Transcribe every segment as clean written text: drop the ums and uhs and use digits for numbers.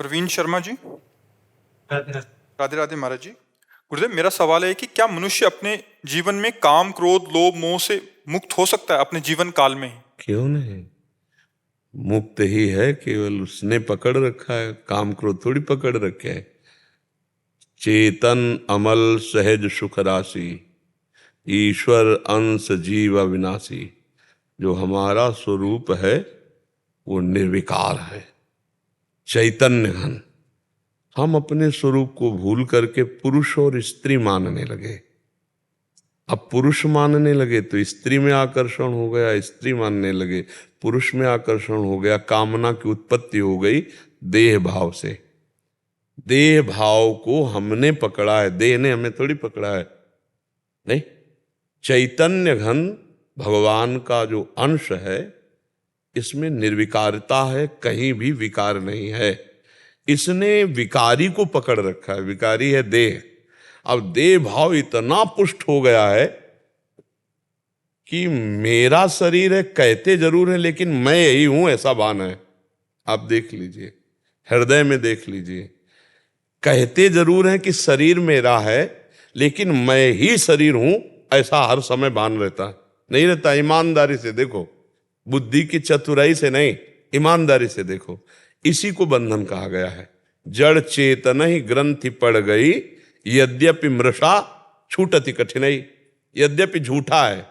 प्रवीण शर्मा जी। राधे राधे। राधे राधे महाराज जी। गुरुदेव, मेरा सवाल है कि क्या मनुष्य अपने जीवन में काम, क्रोध, लोभ, मोह से मुक्त हो सकता है अपने जीवन काल में ही? क्यों नहीं, मुक्त ही है, केवल उसने पकड़ रखा है, काम क्रोध थोड़ी पकड़ रखे है। चेतन अमल सहज सुख राशि, ईश्वर अंश जीव अविनाशी। जो हमारा स्वरूप है वो निर्विकार है, चैतन्य घन। हम अपने स्वरूप को भूल करके पुरुष और स्त्री मानने लगे। अब पुरुष मानने लगे तो स्त्री में आकर्षण हो गया, स्त्री मानने लगे पुरुष में आकर्षण हो गया। कामना की उत्पत्ति हो गई देह भाव से। देह भाव को हमने पकड़ा है, देह ने हमें थोड़ी पकड़ा है। नहीं, चैतन्य घन भगवान का जो अंश है इसमें निर्विकारता है, कहीं भी विकार नहीं है। इसने विकारी को पकड़ रखा है, विकारी है देह। अब देह भाव इतना पुष्ट हो गया है कि मेरा शरीर है, कहते जरूर है लेकिन मैं यही हूं ऐसा भान है। आप देख लीजिए, हृदय में देख लीजिए, कहते जरूर है कि शरीर मेरा है लेकिन मैं ही शरीर हूं ऐसा हर समय भान रहता है। नहीं रहता। ईमानदारी से देखो, बुद्धि की चतुराई से नहीं, ईमानदारी से देखो। इसी को बंधन कहा गया है। जड़ चेतन ही ग्रंथि पड़ गई, यद्यपि मृषा छूटति कठिनाई। यद्यपि झूठा है,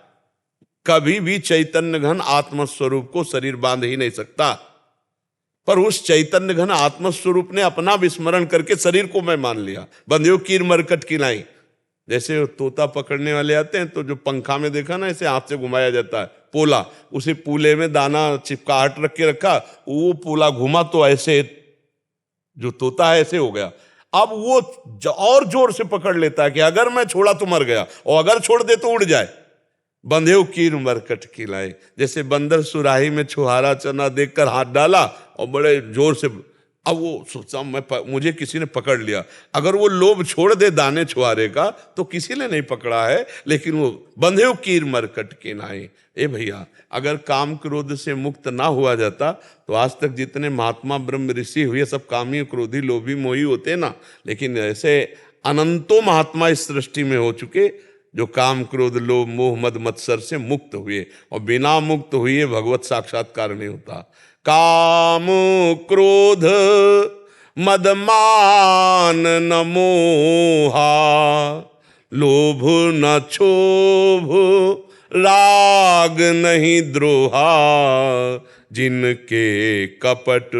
कभी भी चैतन्य घन आत्मस्वरूप को शरीर बांध ही नहीं सकता। पर उस चैतन्य घन आत्मस्वरूप ने अपना विस्मरण करके शरीर को मैं मान लिया। बंध्यो कीर मरकट की लाई। जैसे तोता पकड़ने वाले आते हैं तो जो पंखा में देखा ना, ऐसे हाथ से घुमाया जाता है पोला, उसे पूले में दाना चिपकाहट रख के रखा, वो पोला घुमा तो ऐसे जो तोता है ऐसे हो गया। अब वो और जोर से पकड़ लेता है कि अगर मैं छोड़ा तो मर गया, और अगर छोड़ दे तो उड़ जाए। बंधेव कीर मरकट की लाई। जैसे बंदर सुराही में छुहारा चना देखकर हाथ डाला और बड़े जोर से, अब वो सोचा मुझे किसी ने पकड़ लिया। अगर वो लोभ छोड़ दे दाने छुहारे का तो किसी ने नहीं पकड़ा है, लेकिन वो बंधेव कीर मरकट की नाई। ए भैया, अगर काम क्रोध से मुक्त ना हुआ जाता तो आज तक जितने महात्मा ब्रह्म ऋषि हुए सब कामी, क्रोधी, लोभी, मोही होते ना। लेकिन ऐसे अनंतों महात्मा इस सृष्टि में हो चुके जो काम क्रोध लोभ मोह मद मत्सर से मुक्त हुए, और बिना मुक्त हुए भगवत साक्षात्कार नहीं होता। काम क्रोध मद मान न मोहा, लोभ न क्षोभ राग नहीं द्रोहा, जिनके कपट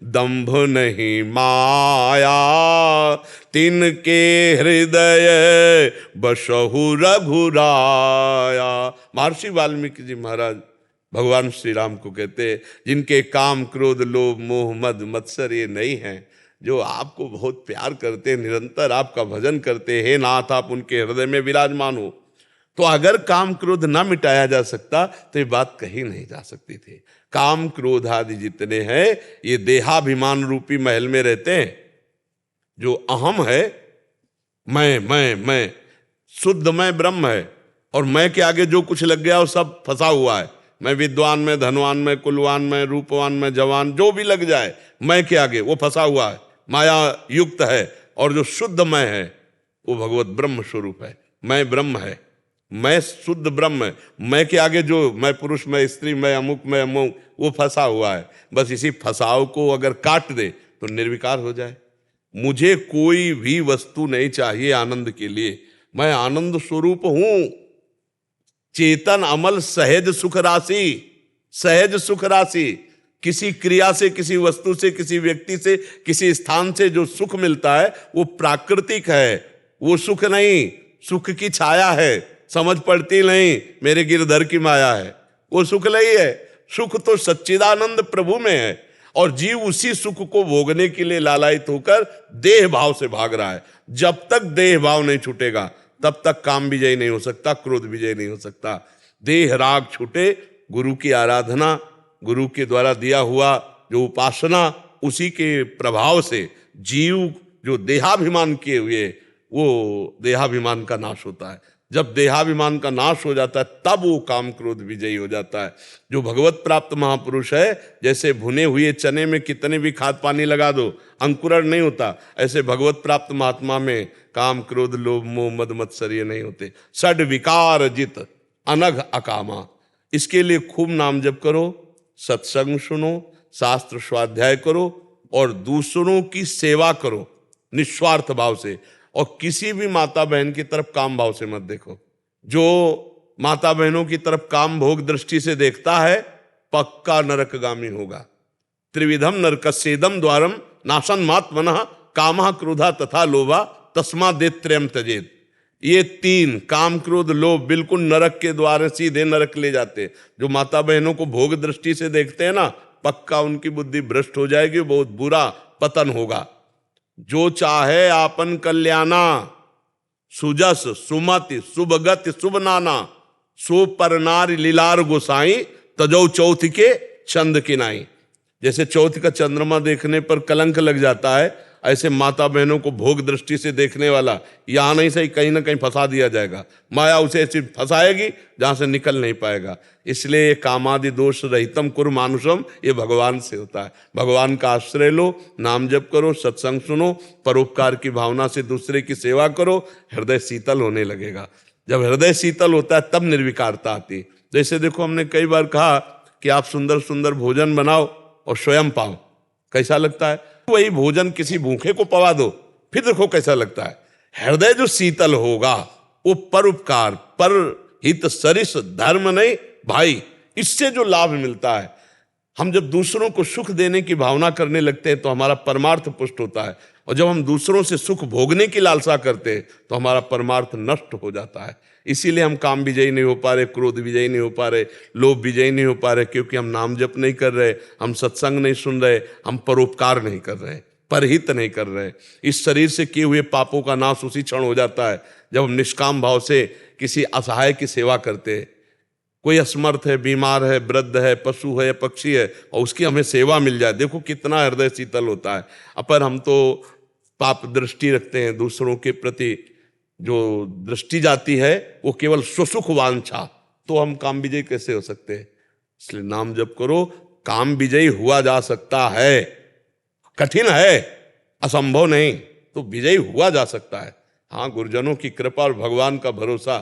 दंभ नहीं माया, तिनके हृदय बसहु रघुराया। महर्षि वाल्मीकि जी महाराज भगवान श्री राम को कहते हैं, जिनके काम क्रोध लोभ मोह मद मत्सर ये नहीं है, जो आपको बहुत प्यार करते हैं, निरंतर आपका भजन करते हैं, हे नाथ आप उनके हृदय में विराजमान हो। तो अगर काम क्रोध ना मिटाया जा सकता तो ये बात कहीं नहीं जा सकती थी। काम क्रोध आदि जितने हैं ये देहाभिमान रूपी महल में रहते हैं। जो अहम है, मैं शुद्ध मैं ब्रह्म है, और मैं के आगे जो कुछ लग गया वो सब फंसा हुआ है। मैं विद्वान में, धनवान में, कुलवान में, रूपवान में, जवान, जो भी लग जाए मैं के आगे वो फंसा हुआ है, माया युक्त है। और जो शुद्ध मैं है वो भगवत ब्रह्म स्वरूप है। मैं ब्रह्म है, मैं शुद्ध ब्रह्म है। मैं के आगे जो मैं पुरुष, मैं स्त्री, मैं अमुक, मैं अमुक, वो फंसा हुआ है। बस इसी फंसाव को अगर काट दे तो निर्विकार हो जाए। मुझे कोई भी वस्तु नहीं चाहिए आनंद के लिए, मैं आनंद स्वरूप हूं। चेतन अमल सहज सुख राशि, सहज सुख राशि। किसी क्रिया से, किसी वस्तु से, किसी व्यक्ति से, किसी स्थान से जो सुख मिलता है वो प्राकृतिक है, वो सुख नहीं, सुख की छाया है। समझ पड़ती नहीं, मेरे गिरधर की माया है, वो सुख नहीं है। सुख तो सच्चिदानंद प्रभु में है, और जीव उसी सुख को भोगने के लिए लालायित होकर देह भाव से भाग रहा है। जब तक देह भाव नहीं छूटेगा तब तक काम विजय नहीं हो सकता, क्रोध विजय नहीं हो सकता। देह राग छूटे, गुरु की आराधना, गुरु के द्वारा दिया हुआ जो उपासना, उसी के प्रभाव से जीव जो देहाभिमान किए हुए वो देहाभिमान का नाश होता है। जब देहाभिमान का नाश हो जाता है तब वो काम क्रोध विजयी हो जाता है। जो भगवत प्राप्त महापुरुष है, जैसे भुने हुए चने में कितने भी खाद पानी लगा दो अंकुरण नहीं होता, ऐसे भगवत प्राप्त महात्मा में काम क्रोध लोभ मोह मद मत्सर्य नहीं होते। षड विकार जित अनघ अकामा। इसके लिए खूब नाम जप करो, सत्संग सुनो, शास्त्र स्वाध्याय करो और दूसरों की सेवा करो निस्वार्थ भाव से। और किसी भी माता बहन की तरफ काम भाव से मत देखो। जो माता बहनों की तरफ काम भोग दृष्टि से देखता है पक्का नरकगामी होगा। त्रिविधम नरकस्येदम द्वारम नाशन मात्मनः कामः क्रोधा तथा लोभा तस्मादेत्रयम् त्यजेत्। ये तीन काम क्रोध लोभ बिल्कुल नरक के द्वार सीधे नरक ले जाते। जो माता बहनों को भोग दृष्टि से देखते हैं ना, पक्का उनकी बुद्धि भ्रष्ट हो जाएगी, बहुत बुरा पतन होगा। जो चाहे आपन कल्याणा सुजस सुमति शुभगति शुभ नाना सो पर नारी लीलार गोसाई तजौ चौथ के चंद किनाई। जैसे चौथ का चंद्रमा देखने पर कलंक लग जाता है, ऐसे माता बहनों को भोग दृष्टि से देखने वाला यहां नहीं सही कहीं ना कहीं फंसा दिया जाएगा। माया उसे ऐसी फंसाएगी जहां से निकल नहीं पाएगा। इसलिए ये कामादि दोष रहितम कुरु मानुषम, ये भगवान से होता है। भगवान का आश्रय लो, नाम जप करो, सत्संग सुनो, परोपकार की भावना से दूसरे की सेवा करो, हृदय शीतल होने लगेगा। जब हृदय शीतल होता है तब निर्विकारता आती है। जैसे देखो, हमने कई बार कहा कि आप सुंदर सुंदर भोजन बनाओ और स्वयं पाओ, कैसा लगता है? वही भोजन किसी भूखे को पवा दो, फिर देखो कैसा लगता है। हृदय जो शीतल होगा वो परोपकार पर हित सरिस धर्म नहीं भाई, इससे जो लाभ मिलता है, हम जब दूसरों को सुख देने की भावना करने लगते हैं तो हमारा परमार्थ पुष्ट होता है। और जब हम दूसरों से सुख भोगने की लालसा करते हैं तो हमारा परमार्थ नष्ट हो जाता है। इसीलिए हम काम विजयी नहीं हो पा रहे, क्रोध विजयी नहीं हो पा रहे, लोभ विजयी नहीं हो पा रहे, क्योंकि हम नाम जप नहीं कर रहे, हम सत्संग नहीं सुन रहे, हम परोपकार नहीं कर रहे, परहित नहीं कर रहे। इस शरीर से किए हुए पापों का नाश उसी क्षण हो जाता है जब हम निष्काम भाव से किसी असहाय की सेवा करते हैं। कोई असमर्थ है, बीमार है, वृद्ध है, पशु है, पक्षी है, और उसकी हमें सेवा मिल जाए, देखो कितना हृदय शीतल होता है। पर हम तो पाप दृष्टि रखते हैं, दूसरों के प्रति जो दृष्टि जाती है वो केवल स्वसुख वांछा, तो हम काम विजयी कैसे हो सकते हैं? इसलिए नाम जप करो, काम विजयी हुआ जा सकता है। कठिन है, असंभव नहीं, तो विजयी हुआ जा सकता है। हाँ, गुरुजनों की कृपा और भगवान का भरोसा,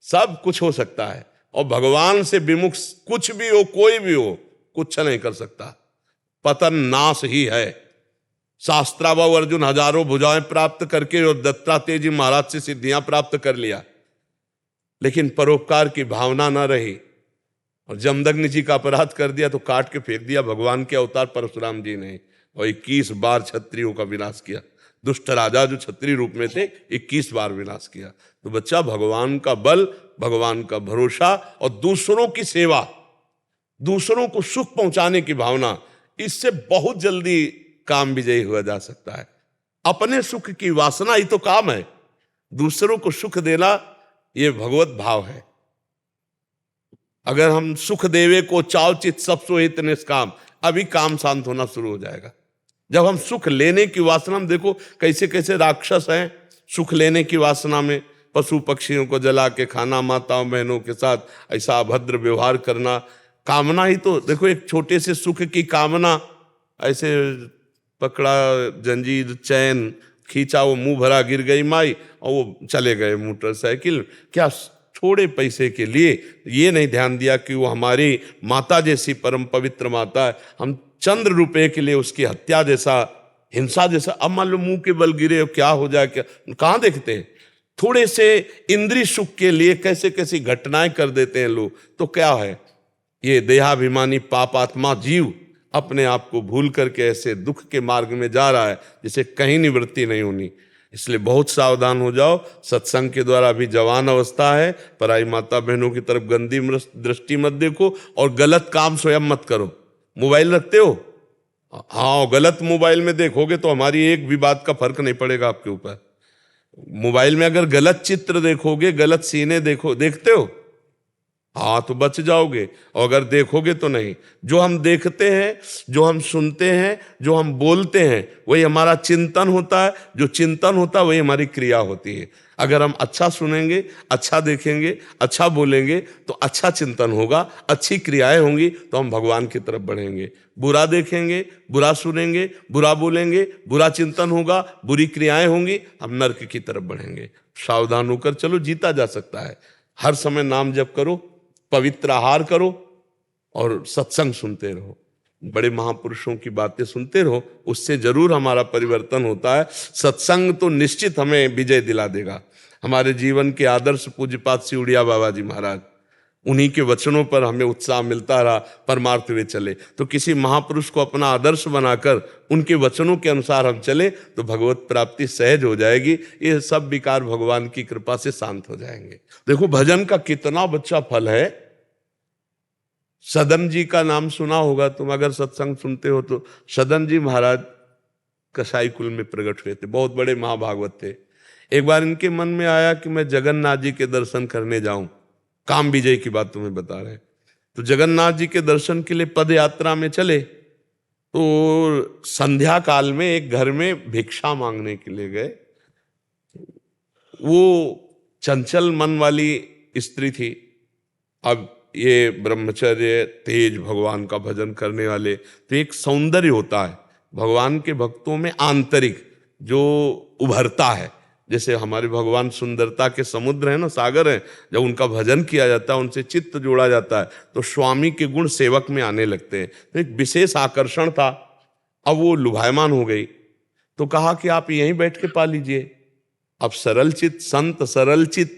सब कुछ हो सकता है। और भगवान से विमुख कुछ भी हो, कोई भी हो, कुछ नहीं कर सकता। पतन नाश ही है। शास्त्राभाव अर्जुन हजारों भुजाएं प्राप्त करके और दत्तात्रेय जी महाराज से सिद्धियां प्राप्त कर लिया, लेकिन परोपकार की भावना ना रही और जमदग्नि जी का अपराध कर दिया तो काट के फेंक दिया भगवान के अवतार परशुराम जी ने, और 21 बार क्षत्रियों का विनाश किया। दुष्ट राजा जो क्षत्रिय रूप में थे 21 बार विनाश किया। तो बच्चा, भगवान का बल, भगवान का भरोसा और दूसरों की सेवा, दूसरों को सुख पहुंचाने की भावना, इससे बहुत जल्दी काम विजयी हुआ जा सकता है। अपने सुख की वासना ही तो काम है, दूसरों को सुख देना ये भगवत भाव है। अगर हम सुख देवे को चाव चित सब सोहित निष्काम, अभी काम शांत होना शुरू हो जाएगा। जब हम सुख लेने की वासना में, देखो कैसे कैसे राक्षस हैं सुख लेने की वासना में, पशु पक्षियों को जला के खाना, माताओं बहनों के साथ ऐसा अभद्र व्यवहार करना, कामना ही तो देखो, एक छोटे से सुख की कामना, ऐसे पकड़ा जंजीर चैन खींचा, वो मुंह भरा गिर गई माई और वो चले गए मोटरसाइकिल, क्या थोड़े पैसे के लिए। ये नहीं ध्यान दिया कि वो हमारी माता जैसी परम पवित्र माता है, हम चंद्र रुपए के लिए उसकी हत्या जैसा, हिंसा जैसा। अब मान लो मुंह के बल गिरे, क्या हो जाए, क्या कहाँ देखते हैं? थोड़े से इंद्रिय सुख के लिए कैसे कैसी घटनाएं कर देते हैं लोग। तो क्या है, ये देहाभिमानी पापात्मा जीव अपने आप को भूल करके ऐसे दुख के मार्ग में जा रहा है जिसे कहीं निवृत्ति नहीं होनी। इसलिए बहुत सावधान हो जाओ। सत्संग के द्वारा अभी जवान अवस्था है, पराई माता बहनों की तरफ गंदी दृष्टि मत देखो और गलत काम स्वयं मत करो। मोबाइल रखते हो, हाँ, गलत मोबाइल में देखोगे तो हमारी एक भी बात का फर्क नहीं पड़ेगा आपके ऊपर। मोबाइल में अगर गलत चित्र देखोगे, गलत सीने देखते हो, हाँ तो बच जाओगे, और अगर देखोगे तो नहीं। जो हम देखते हैं, जो हम सुनते हैं, जो हम बोलते हैं, वही हमारा चिंतन होता है। जो चिंतन होता है वही हमारी क्रिया होती है। अगर हम अच्छा सुनेंगे, अच्छा देखेंगे, अच्छा बोलेंगे तो अच्छा चिंतन होगा, अच्छी क्रियाएं होंगी तो हम भगवान की तरफ बढ़ेंगे। बुरा देखेंगे, बुरा सुनेंगे, बुरा बोलेंगे, बुरा चिंतन होगा, बुरी क्रियाएं होंगी, हम नरक की तरफ बढ़ेंगे। सावधान होकर चलो, जीता जा सकता है। हर समय नाम जप करो, पवित्र आहार करो और सत्संग सुनते रहो, बड़े महापुरुषों की बातें सुनते रहो, उससे जरूर हमारा परिवर्तन होता है। सत्संग तो निश्चित हमें विजय दिला देगा। हमारे जीवन के आदर्श पूज्यपाद सिउड़िया बाबा जी महाराज, उन्हीं के वचनों पर हमें उत्साह मिलता रहा, परमार्थ वे चले। तो किसी महापुरुष को अपना आदर्श बनाकर उनके वचनों के अनुसार हम चले तो भगवत प्राप्ति सहज हो जाएगी। ये सब विकार भगवान की कृपा से शांत हो जाएंगे। देखो भजन का कितना बच्चा फल है। सदन जी का नाम सुना होगा तुम, अगर सत्संग सुनते हो तो। सदन जी महाराज कसाई कुल में प्रकट हुए थे, बहुत बड़े महाभागवत थे। एक बार इनके मन में आया कि मैं जगन्नाथ जी के दर्शन करने जाऊं। काम विजय की बात तुम्हें बता रहे हैं। तो जगन्नाथ जी के दर्शन के लिए पद यात्रा में चले तो संध्या काल में एक घर में भिक्षा मांगने के लिए गए। वो चंचल मन वाली स्त्री थी। अब ये ब्रह्मचर्य, तेज, भगवान का भजन करने वाले, तो एक सौंदर्य होता है भगवान के भक्तों में आंतरिक जो उभरता है। जैसे हमारे भगवान सुंदरता के समुद्र है ना, सागर है। जब उनका भजन किया जाता है, उनसे चित्त जोड़ा जाता है तो स्वामी के गुण सेवक में आने लगते हैं। तो एक विशेष आकर्षण था। अब वो लुभायमान हो गई तो कहा कि आप यहीं बैठ के पा लीजिए। अब सरल चित्त संत, सरल चित्त,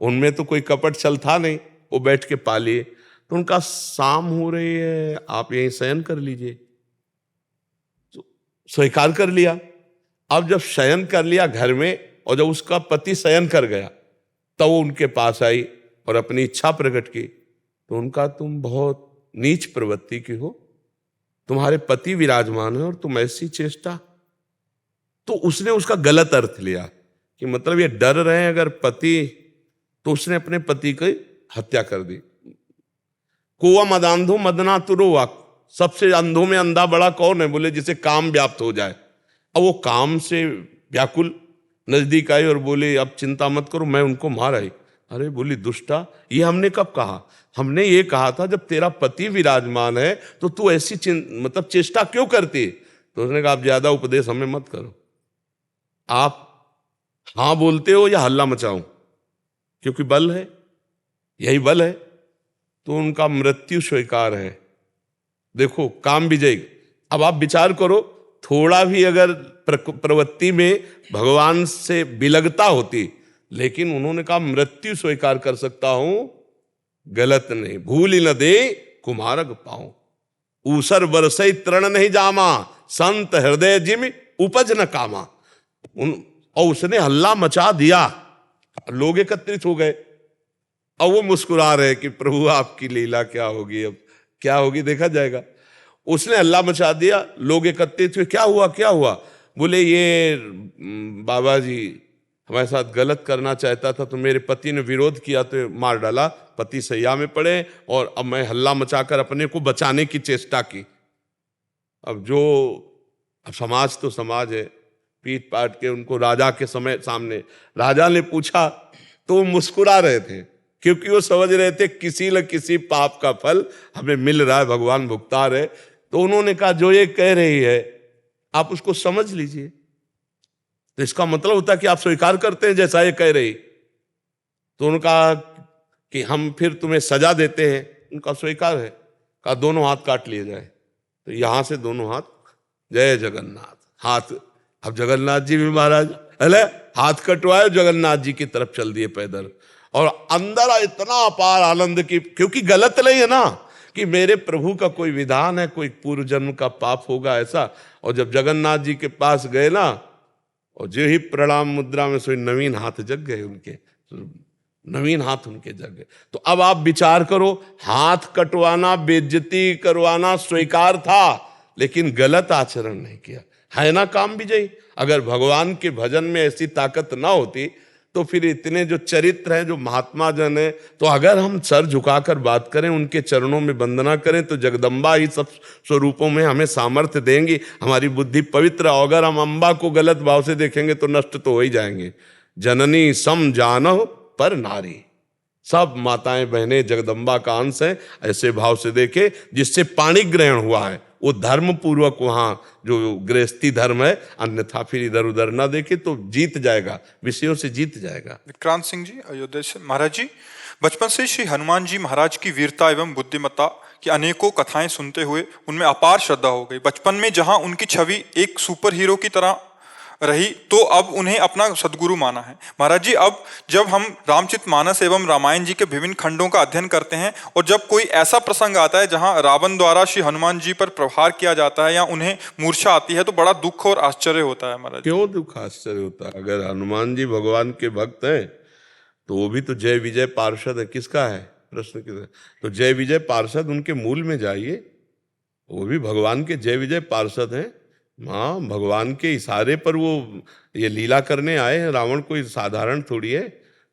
उनमें तो कोई कपट छल था नहीं, वो बैठ के पा लिए। तो उनका शाम हो रही है, आप यहीं शयन कर लीजिए। तो स्वीकार कर लिया। अब जब शयन कर लिया घर में, और जब उसका पति शयन कर गया तब वो उनके पास आई और अपनी इच्छा प्रकट की। तो उनका, तुम बहुत नीच प्रवृत्ति की हो, तुम्हारे पति विराजमान है और तुम ऐसी चेष्टा। तो उसने उसका गलत अर्थ लिया कि मतलब ये डर रहे हैं अगर पति, तो उसने अपने पति की हत्या कर दी। कुआ मदांधो मदना तुरो वाक, सबसे अंधों में अंधा बड़ा कौन है? बोले जिसे काम व्याप्त हो जाए। अब वो काम से व्याकुल नजदीक आई और बोले अब चिंता मत करो, मैं उनको मार आई। अरे बोली दुष्टा, ये हमने कब कहा? हमने ये कहा था जब तेरा पति विराजमान है तो तू ऐसी मतलब चेष्टा क्यों करती? तो उसने कहा आप ज्यादा उपदेश हमें मत करो, आप हाँ बोलते हो या हल्ला मचाऊं, क्योंकि बल है, यही बल है। तो उनका मृत्यु स्वीकार है। देखो काम विजय। अब आप विचार करो, थोड़ा भी अगर प्रवृत्ति में भगवान से विलगता होती, लेकिन उन्होंने कहा मृत्यु स्वीकार कर सकता हूं, गलत नहीं। भूल ही न दे कुमारक पाऊं, ऊसर बरसई तृण नहीं जामा, संत हृदय जिम उपज न कामा। और उसने हल्ला मचा दिया, लोग एकत्रित हो गए। अब वो मुस्कुरा रहे कि प्रभु आपकी लीला क्या होगी, अब क्या होगी देखा जाएगा। उसने हल्ला मचा दिया, लोग एकत्रित हुए। क्या हुआ क्या हुआ? बोले ये बाबा जी हमारे साथ गलत करना चाहता था तो मेरे पति ने विरोध किया तो मार डाला। पति सैया में पड़े और अब मैं हल्ला मचाकर अपने को बचाने की चेष्टा की। अब समाज तो समाज है, पीट पाट के उनको राजा के सामने राजा ने पूछा तो वो मुस्कुरा रहे थे, क्योंकि वो समझ रहे थे किसी न किसी पाप का फल हमें मिल रहा है, भगवान भुगता रहे। तो उन्होंने कहा जो ये कह रही है आप उसको समझ लीजिए। तो इसका मतलब होता है कि आप स्वीकार करते हैं जैसा ये कह रही। तो उन्होंने कहा कि हम फिर तुम्हें सजा देते हैं। उनका स्वीकार है। कहा दोनों हाथ काट लिए जाए। तो यहां से दोनों हाथ, जय जगन्नाथ, हाथ। अब जगन्नाथ जी भी महाराज अले हाथ कटवाए, जगन्नाथ जी की तरफ चल दिए पैदल। और अंदर इतना अपार आनंद की, क्योंकि गलत नहीं है ना कि मेरे प्रभु का कोई विधान है, कोई पूर्व जन्म का पाप होगा ऐसा। और जब जगन्नाथ जी के पास गए ना, और जो ही प्रणाम मुद्रा में सोई नवीन हाथ जग गए उनके, नवीन हाथ उनके जग गए। तो अब आप विचार करो, हाथ कटवाना, बेइज्जती करवाना स्वीकार था, लेकिन गलत आचरण नहीं किया। है ना काम विजयी। अगर भगवान के भजन में ऐसी ताकत ना होती तो फिर इतने जो चरित्र हैं, जो महात्मा जन है, तो अगर हम सर झुकाकर बात करें, उनके चरणों में वंदना करें, तो जगदम्बा ही सब स्वरूपों में हमें सामर्थ्य देंगी, हमारी बुद्धि पवित्र। अगर हम अम्बा को गलत भाव से देखेंगे तो नष्ट तो हो ही जाएंगे। जननी सम जानो पर नारी, सब माताएं बहनें जगदम्बा का अंश है, ऐसे भाव से देखे। जिससे पाणी ग्रहण हुआ है वो धर्म पूर्वक वहां जो गृहस्थी धर्म है, अन्यथा फिर इधर उधर ना देखे तो जीत जाएगा, विषयों से जीत जाएगा। विक्रांत सिंह जी अयोध्या से। महाराज जी, बचपन से श्री हनुमान जी महाराज की वीरता एवं बुद्धिमत्ता की अनेकों कथाएं सुनते हुए उनमें अपार श्रद्धा हो गई। बचपन में जहां उनकी छवि एक सुपर हीरो की तरह रही, तो अब उन्हें अपना सदगुरु माना है। महाराज जी, अब जब हम रामचरितमानस एवं रामायण जी के विभिन्न खंडों का अध्ययन करते हैं और जब कोई ऐसा प्रसंग आता है जहां रावण द्वारा श्री हनुमान जी पर प्रहार किया जाता है या उन्हें मूर्छा आती है, तो बड़ा दुख और आश्चर्य होता है। महाराज, क्यों दुख आश्चर्य होता है? अगर हनुमान जी भगवान के भक्त हैं तो वो भी तो जय विजय पार्षद है। किसका है? प्रश्न किसका? तो जय विजय पार्षद, उनके मूल में जाइए, वो भी भगवान के जय विजय पार्षद हैं। हाँ, भगवान के इशारे पर वो ये लीला करने आए हैं। रावण कोई साधारण थोड़ी है,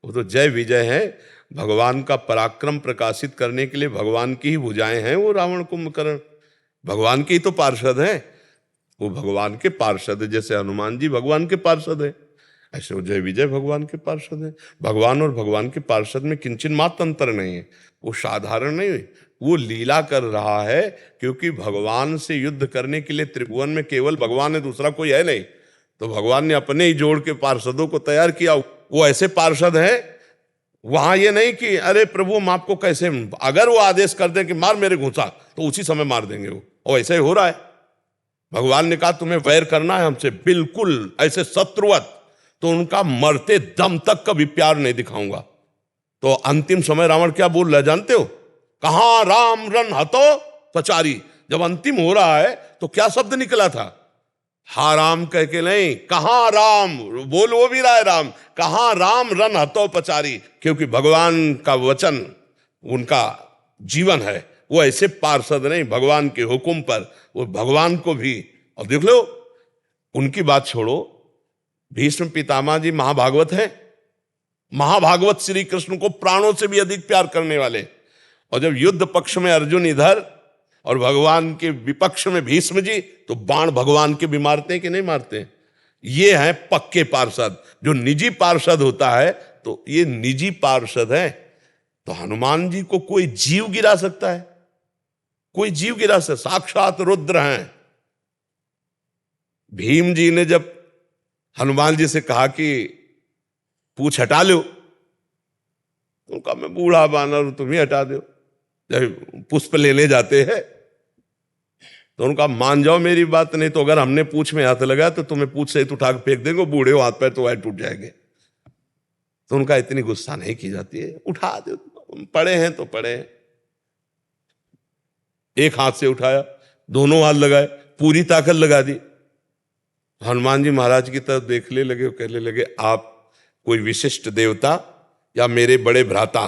वो तो जय विजय है। भगवान का पराक्रम प्रकाशित करने के लिए भगवान की ही भुजाएं हैं वो रावण कुंभकर्ण, भगवान के ही तो पार्षद हैं। वो भगवान के पार्षद है, जैसे हनुमान जी भगवान के पार्षद है, ऐसे वो जय विजय भगवान के पार्षद है। भगवान और भगवान के पार्षद में किंचन मात्र अंतर नहीं है। वो साधारण नहीं, वो लीला कर रहा है, क्योंकि भगवान से युद्ध करने के लिए त्रिभुवन में केवल भगवान है, दूसरा कोई है नहीं। तो भगवान ने अपने ही जोड़ के पार्षदों को तैयार किया। वो ऐसे पार्षद हैं, वहां ये नहीं कि अरे प्रभु हम आपको कैसे, अगर वो आदेश कर दें कि मार मेरे घुसा तो उसी समय मार देंगे वो, और ऐसा ही हो रहा है। भगवान ने कहा तुम्हें वैर करना है हमसे, बिल्कुल ऐसे शत्रुवत, तो उनका मरते दम तक कभी प्यार नहीं दिखाऊंगा। तो अंतिम समय रावण क्या बोल रहा है जानते हो? कहां राम रन हतो पचारी। जब अंतिम हो रहा है तो क्या शब्द निकला था? हा राम कह के नहीं, कहां राम, बोल वो भी रहा है राम, कहां राम रन हतो पचारी, क्योंकि भगवान का वचन उनका जीवन है। वो ऐसे पार्षद नहीं, भगवान के हुक्म पर वो भगवान को भी। और देख लो, उनकी बात छोड़ो, भीष्म पितामह जी महाभागवत हैं, महाभागवत श्री कृष्ण को प्राणों से भी अधिक प्यार करने वाले। और जब युद्ध पक्ष में अर्जुन इधर और भगवान के विपक्ष में भीष्म जी, तो बाण भगवान के भी मारते हैं कि नहीं मारते हैं? ये हैं पक्के पार्षद। जो निजी पार्षद होता है तो ये निजी पार्षद है। तो हनुमान जी को कोई जीव गिरा सकता है? कोई जीव गिरा सकता? साक्षात रुद्र हैं। भीम जी ने जब हनुमान जी से कहा कि पूछ हटा लो, तो कहा मैं बूढ़ा बानर तुम ही हटा दो। जब पुष्प लेने जाते हैं तो उनका मान जाओ मेरी बात, नहीं तो अगर हमने पूछ में हाथ लगाया तो तुम्हें पूछ से उठा के फेंक देंगे, बूढ़े हो हाथ पैर तो वह टूट जाएंगे। तो उनका इतनी गुस्सा नहीं की जाती है, उठा दो, पड़े हैं तो पड़े हैं। एक हाथ से उठाया, दोनों हाथ लगाए, पूरी ताकत लगा दी। हनुमान जी महाराज की तरफ देखने लगे, कहने लगे आप कोई विशिष्ट देवता या मेरे बड़े भ्राता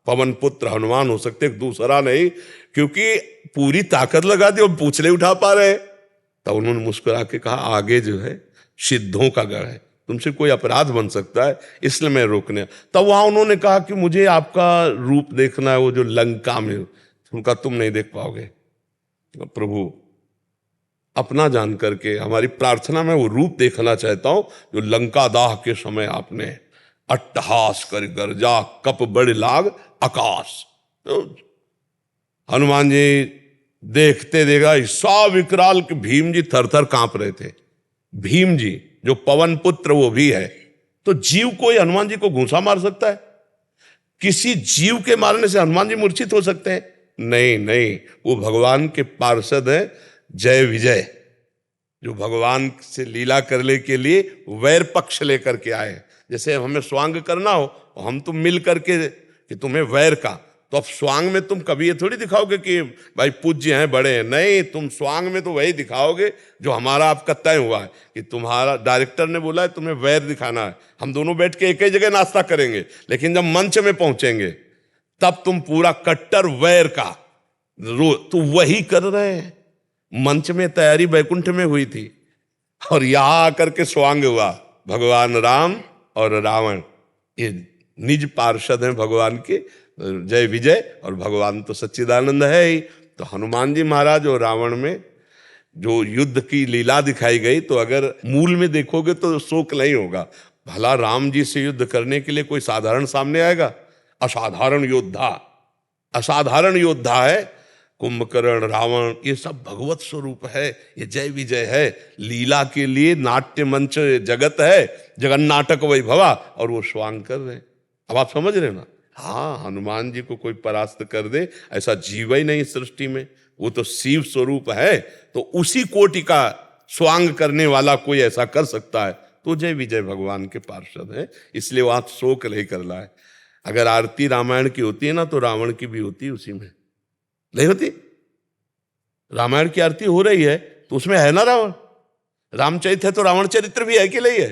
पवन पुत्र हनुमान हो सकते, दूसरा नहीं, क्योंकि पूरी ताकत लगा दी और पूछ नहीं उठा पा रहे। तब उन्होंने मुस्कुरा के कहा आगे जो है सिद्धों का गढ़ है, तुमसे कोई अपराध बन सकता है, इसलिए मैं रोकने। तब वहां उन्होंने कहा कि मुझे आपका रूप देखना है, वो जो लंका में, उनका तुम नहीं देख पाओगे। प्रभु अपना जान करके हमारी प्रार्थना में वो रूप देखना चाहता हूं जो लंका दाह के समय आपने अट्टहास कर गर्जा कप बड़े लाग आकाश। तो हनुमान जी देखते देगा सा विकराल के भीम जी थर थर कांप रहे थे। भीम जी जो पवन पुत्र वो भी है, तो जीव कोई हनुमान जी को घूंसा मार सकता है? किसी जीव के मारने से हनुमान जी मूर्छित हो सकते हैं? नहीं नहीं, वो भगवान के पार्षद है जय विजय, जो भगवान से लीला करने के लिए वैर पक्ष लेकर के आए। जैसे हमें स्वांग करना हो, हम तुम मिल करके कि तुम्हें वैर का, तो अब स्वांग में तुम कभी ये थोड़ी दिखाओगे कि भाई पूज्य हैं बड़े हैं, नहीं, तुम स्वांग में तो वही दिखाओगे जो हमारा आपका तय हुआ है कि तुम्हारा डायरेक्टर ने बोला है तुम्हें वैर दिखाना है। हम दोनों बैठ के एक ही जगह नाश्ता करेंगे, लेकिन जब मंच में पहुंचेंगे तब तुम पूरा कट्टर वैर का तो वही कर रहे हैं। मंच में तैयारी बैकुंठ में हुई थी और यहां आकर के स्वांग हुआ भगवान राम और रावण। ये निज पार्षद हैं भगवान के, जय विजय, और भगवान तो सच्चिदानंद है ही। तो हनुमान जी महाराज और रावण में जो युद्ध की लीला दिखाई गई, तो अगर मूल में देखोगे तो शोक नहीं होगा। भला राम जी से युद्ध करने के लिए कोई साधारण सामने आएगा? असाधारण योद्धा, असाधारण योद्धा है। कुंभकर्ण, रावण, ये सब भगवत स्वरूप है, ये जय विजय है। लीला के लिए नाट्य मंच जगत है, जगन नाटक वैभवा, और वो स्वांग कर रहे हैं। अब आप समझ रहे ना? हाँ, हनुमान जी को कोई परास्त कर दे ऐसा जीव ही नहीं सृष्टि में। वो तो शिव स्वरूप है, तो उसी कोटि का स्वांग करने वाला कोई ऐसा कर सकता है, तो जय विजय भगवान के पार्षद है। इसलिए वहां शोक नहीं करना है। अगर आरती रामायण की होती है ना, तो रावण की भी होती है उसी में, नहीं होती? रामायण की आरती हो रही है तो उसमें है ना रावण। रामचरित है तो रावण चरित्र भी है कि नहीं है?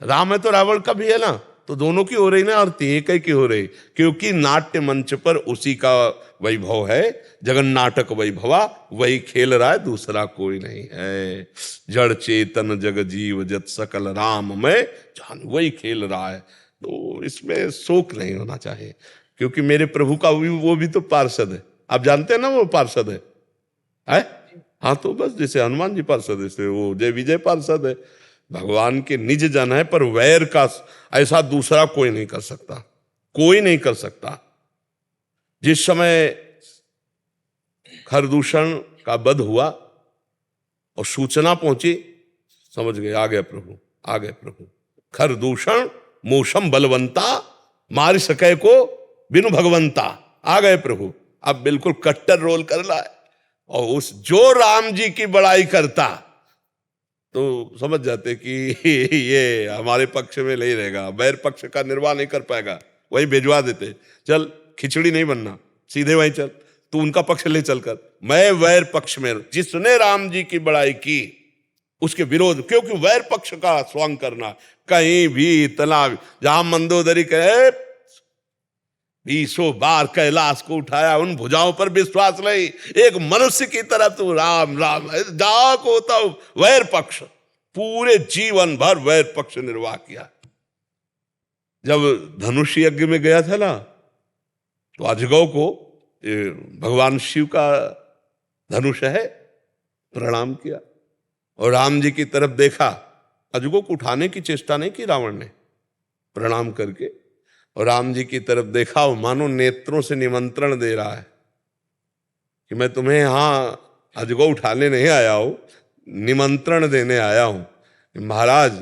राम है तो रावण का भी है ना। तो दोनों की हो रही ना आरती, एक ही की हो रही, क्योंकि नाट्य मंच पर उसी का वैभव है। जगन नाटक वैभवा, वही खेल रहा है, दूसरा कोई नहीं है। जड़ चेतन जग जीव जत सकल राम में जान, वही खेल रहा है। तो इसमें शोक नहीं होना चाहिए, क्योंकि मेरे प्रभु का वो भी तो पार्षद है। आप जानते हैं ना वो पार्षद है? हाँ, तो बस जैसे हनुमान जी पार्षद है, जैसे वो जय विजय पार्षद है। भगवान के निज जन है, पर वैर का ऐसा दूसरा कोई नहीं कर सकता, कोई नहीं कर सकता। जिस समय खरदूषण का वध हुआ और सूचना पहुंची, समझ गए आ गए प्रभु, आ गए प्रभु। खरदूषण मोशम बलवंता, मार सके को बिनु भगवंता, आ गए प्रभु। अब बिल्कुल कट्टर रोल कर रहा है, और उस जो राम जी की बड़ाई करता तो समझ जाते कि ये हमारे पक्ष में नहीं रहेगा, बैर पक्ष का निर्वाह नहीं कर पाएगा, वही भिजवा देते। चल खिचड़ी नहीं बनना, सीधे वहीं चल, तू उनका पक्ष ले चलकर, मैं वैर पक्ष में। जिसने राम जी की बड़ाई की उसके विरोध, क्योंकि वैर पक्ष का स्वांग करना कहीं भी इतना, जहां मंदोदरी कहे 20 बार कैलाश को उठाया, उन भुजाओं पर विश्वास नहीं, एक मनुष्य की तरह तू राम राम जा को होता वैर पक्ष, पूरे जीवन भर वैर पक्ष निर्वाह किया। जब धनुष यज्ञ में गया था ना, तो अजगौ को भगवान शिव का धनुष है, प्रणाम किया और राम जी की तरफ देखा। अजगौ को उठाने की चेष्टा नहीं की रावण ने, प्रणाम करके और राम जी की तरफ देखा, और मानो नेत्रों से निमंत्रण दे रहा है कि मैं तुम्हें यहां अजगौ उठाने नहीं आया हूं, निमंत्रण देने आया हूं। महाराज,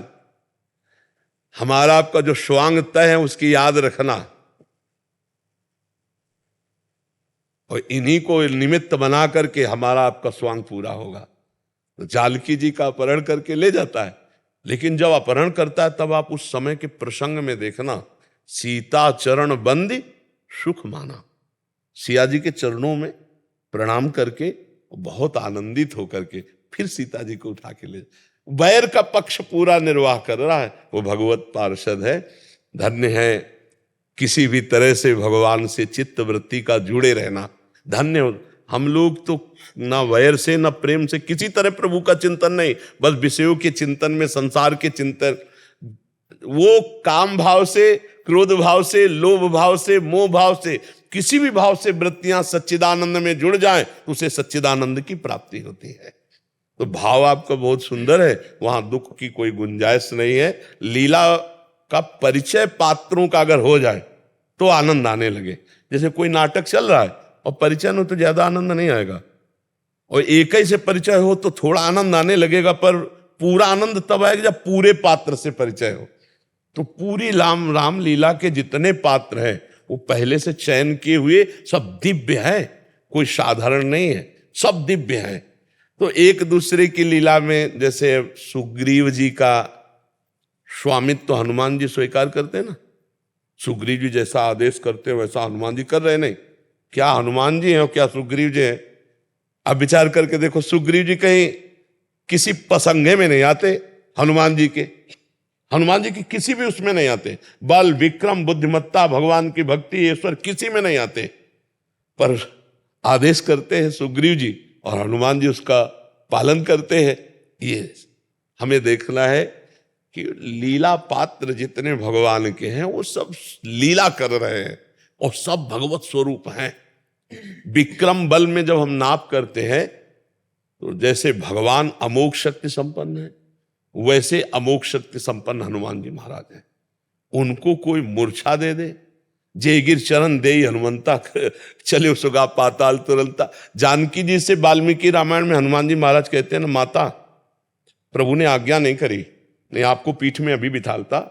हमारा आपका जो स्वांग तय है उसकी याद रखना, और इन्हीं को निमित्त बना करके हमारा आपका स्वांग पूरा होगा। तो जानकी जी का अपहरण करके ले जाता है, लेकिन जब अपहरण करता है तब आप उस समय के प्रसंग में देखना, सीता चरण बंदी सुख माना। सिया जी के चरणों में प्रणाम करके बहुत आनंदित होकर के फिर सीता जी को उठा के ले, बैर का पक्ष पूरा निर्वाह कर रहा है। वो भगवत पार्षद है, धन्य है। किसी भी तरह से भगवान से चित्त वृत्ति का जुड़े रहना धन्य हो। हम लोग तो ना वैर से ना प्रेम से, किसी तरह प्रभु का चिंतन नहीं, बस विषयों के चिंतन में, संसार के चिंतन। वो काम भाव से, क्रोध भाव से, लोभ भाव से, मोह भाव से, किसी भी भाव से वृत्तियां सच्चिदानंद में जुड़ जाएं तो उसे सच्चिदानंद की प्राप्ति होती है। तो भाव आपका बहुत सुंदर है, वहां दुख की कोई गुंजाइश नहीं है। लीला का परिचय पात्रों का अगर हो जाए तो आनंद आने लगे। जैसे कोई नाटक चल रहा है और परिचय में तो ज्यादा आनंद नहीं आएगा, और एक ही से परिचय हो तो थोड़ा आनंद आने लगेगा, पर पूरा आनंद तब आएगा जब पूरे पात्र से परिचय हो। तो पूरी राम लीला के जितने पात्र हैं वो पहले से चयन किए हुए, सब दिव्य है, कोई साधारण नहीं है, सब दिव्य है। तो एक दूसरे की लीला में, जैसे सुग्रीव जी का स्वामित्व तो हनुमान जी स्वीकार करते हैं ना, सुग्रीव जी जैसा आदेश करते हैं वैसा हनुमान जी कर रहे नहीं। क्या हनुमान जी हैं और क्या सुग्रीव जी हैं? अब विचार करके देखो, सुग्रीव जी कहीं किसी पसंगे में नहीं आते, हनुमान जी की किसी भी उसमें नहीं आते। बल, विक्रम, बुद्धिमत्ता, भगवान की भक्ति, ईश्वर, किसी में नहीं आते, पर आदेश करते हैं सुग्रीव जी और हनुमान जी उसका पालन करते हैं। ये हमें देखना है कि लीला पात्र जितने भगवान के हैं वो सब लीला कर रहे हैं और सब भगवत स्वरूप हैं। विक्रम बल में जब हम नाप करते हैं तो जैसे भगवान अमोघ शक्ति संपन्न है, वैसे अमोघ शक्ति संपन्न हनुमान जी महाराज हैं। उनको कोई मूर्छा दे दे, जय गिर चरण दे हनुमंता, चले सुगा पाताल तुरंता। जानकी जी से वाल्मीकि रामायण में हनुमान जी महाराज कहते हैं ना, माता प्रभु ने आज्ञा नहीं करी, नहीं आपको पीठ में अभी बिठालता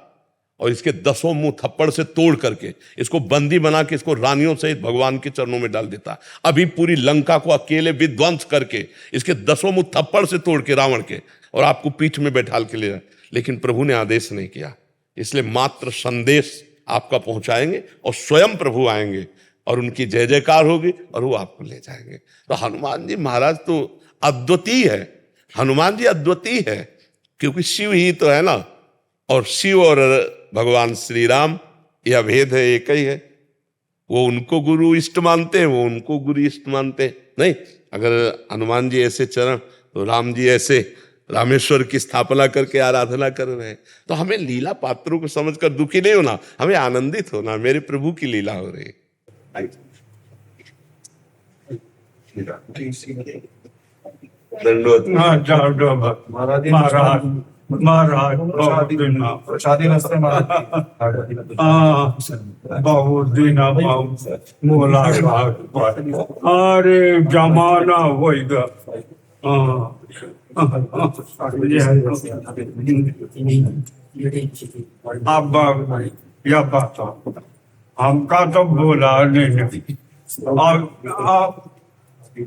और इसके 10 मुंह थप्पड़ से तोड़ करके इसको बंदी बना के इसको रानियों सहित भगवान के चरणों में डाल देता। अभी पूरी लंका को अकेले विध्वंस करके इसके 10 मुंह थप्पड़ से तोड़ के रावण के, और आपको पीठ में बैठाल के ले जाए। लेकिन प्रभु ने आदेश नहीं किया, इसलिए मात्र संदेश आपका पहुंचाएंगे और स्वयं प्रभु आएंगे और उनकी जय जयकार होगी और वो आपको ले जाएंगे। तो हनुमान जी महाराज तो अद्वितीय है, हनुमान जी अद्वितीय है, क्योंकि शिव ही तो है ना, और शिव और भगवान श्री राम यह भेद है, एक ही है। वो उनको गुरु इष्ट मानते हैं, वो उनको गुरु इष्ट मानते हैं। नहीं, अगर हनुमान जी ऐसे चरण तो राम जी ऐसे रामेश्वर की स्थापना करके आराधना कर रहे हैं। तो हमें लीला पात्रों को समझकर दुखी नहीं होना, हमें आनंदित होना, मेरे प्रभु की लीला हो रही है। दंडवत महाराज महाराज प्रसादी नसते बहुत दिन मोला अरे जमाना होएगा। अब यह बात हमका तो बोला नहीं,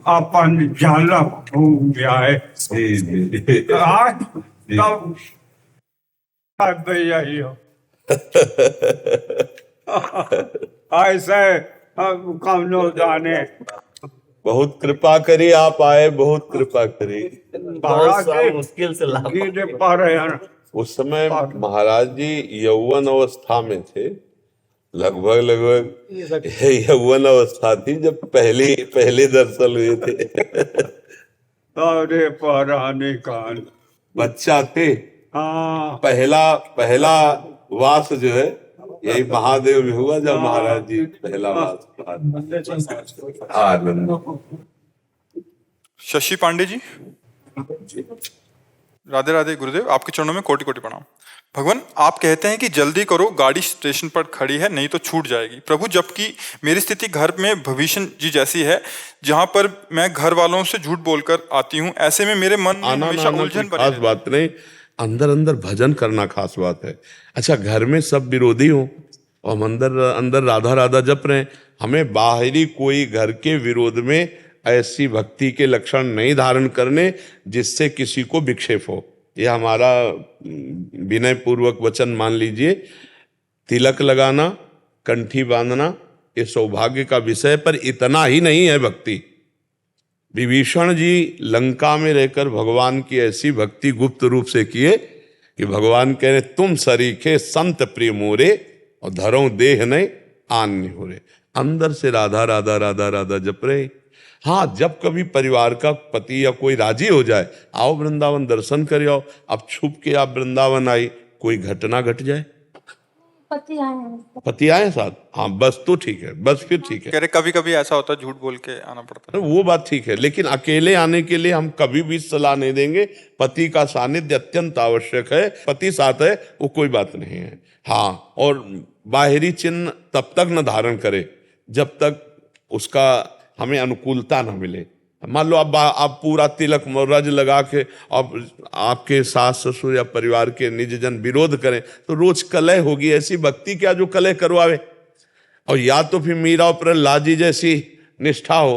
अपन जाला भूल गया है आज तब भैया ऐसे कम नो जाने। बहुत कृपा करी, आप आए, बहुत कृपा करी। मुश्किल से पा रहे हैं। उस समय महाराज जी यौवन अवस्था में थे, लगभग यौवन अवस्था थी जब पहले दर्शन हुए थे। अरे पराने कान बच्चा थे। हाँ, पहला वास जो है यही महादेव में हुआ, जब महाराज जी पहला वास। आनंद। शशि पांडे जी, राधे राधे गुरुदेव, आपके चरणों में कोटि कोटि प्रणाम। भगवान, आप कहते हैं कि जल्दी करो, गाड़ी स्टेशन पर खड़ी है, नहीं तो छूट जाएगी। प्रभु, जबकि मेरी स्थिति घर में भविष्य जी जैसी है, जहां पर मैं घर वालों से झूठ बोलकर आती हूँ, ऐसे में मेरे मन में हमेशा उलझन बनी। खास बात नहीं, अंदर अंदर भजन करना खास बात है। अच्छा, घर में सब विरोधी हो और हम अंदर राधा राधा जप रहे हैं, हमें बाहरी कोई घर के विरोध में ऐसी भक्ति के लक्षण नहीं धारण करने जिससे किसी को विक्षेप हो। यह हमारा विनय पूर्वक वचन मान लीजिए। तिलक लगाना, कंठी बांधना, ये सौभाग्य का विषय, पर इतना ही नहीं है भक्ति। विभीषण जी लंका में रहकर भगवान की ऐसी भक्ति गुप्त रूप से किए कि भगवान कह रहे, तुम सरीखे संत प्रिय मोरे और धरो देह नहीं आन नहीं हो रहे। अंदर से राधा राधा राधा राधा जप रहे। हाँ, जब कभी परिवार का पति या कोई राजी हो जाए, आओ वृंदावन दर्शन कर आओ। अब छुप के आप वृंदावन आई, कोई घटना घट जाए, पति आए साथ, हाँ बस तो ठीक है, बस फिर ठीक है। कह रहे कभी कभी ऐसा होता है, झूठ बोल के आना पड़ता है। वो बात ठीक है, लेकिन अकेले आने के लिए हम कभी भी सलाह नहीं देंगे। पति का सानिध्य अत्यंत आवश्यक है, पति साथ है वो कोई बात नहीं है। हाँ, और बाहरी चिन्ह तब तक न धारण करे जब तक उसका हमें अनुकूलता न मिले। मान लो आप पूरा तिलक रज लगा के अब आपके सास ससुर या परिवार के निज जन विरोध करें तो रोज कलह होगी। ऐसी भक्ति क्या जो कलह करवावे? और या तो फिर मीरा और प्रहलाद जी जैसी निष्ठा हो,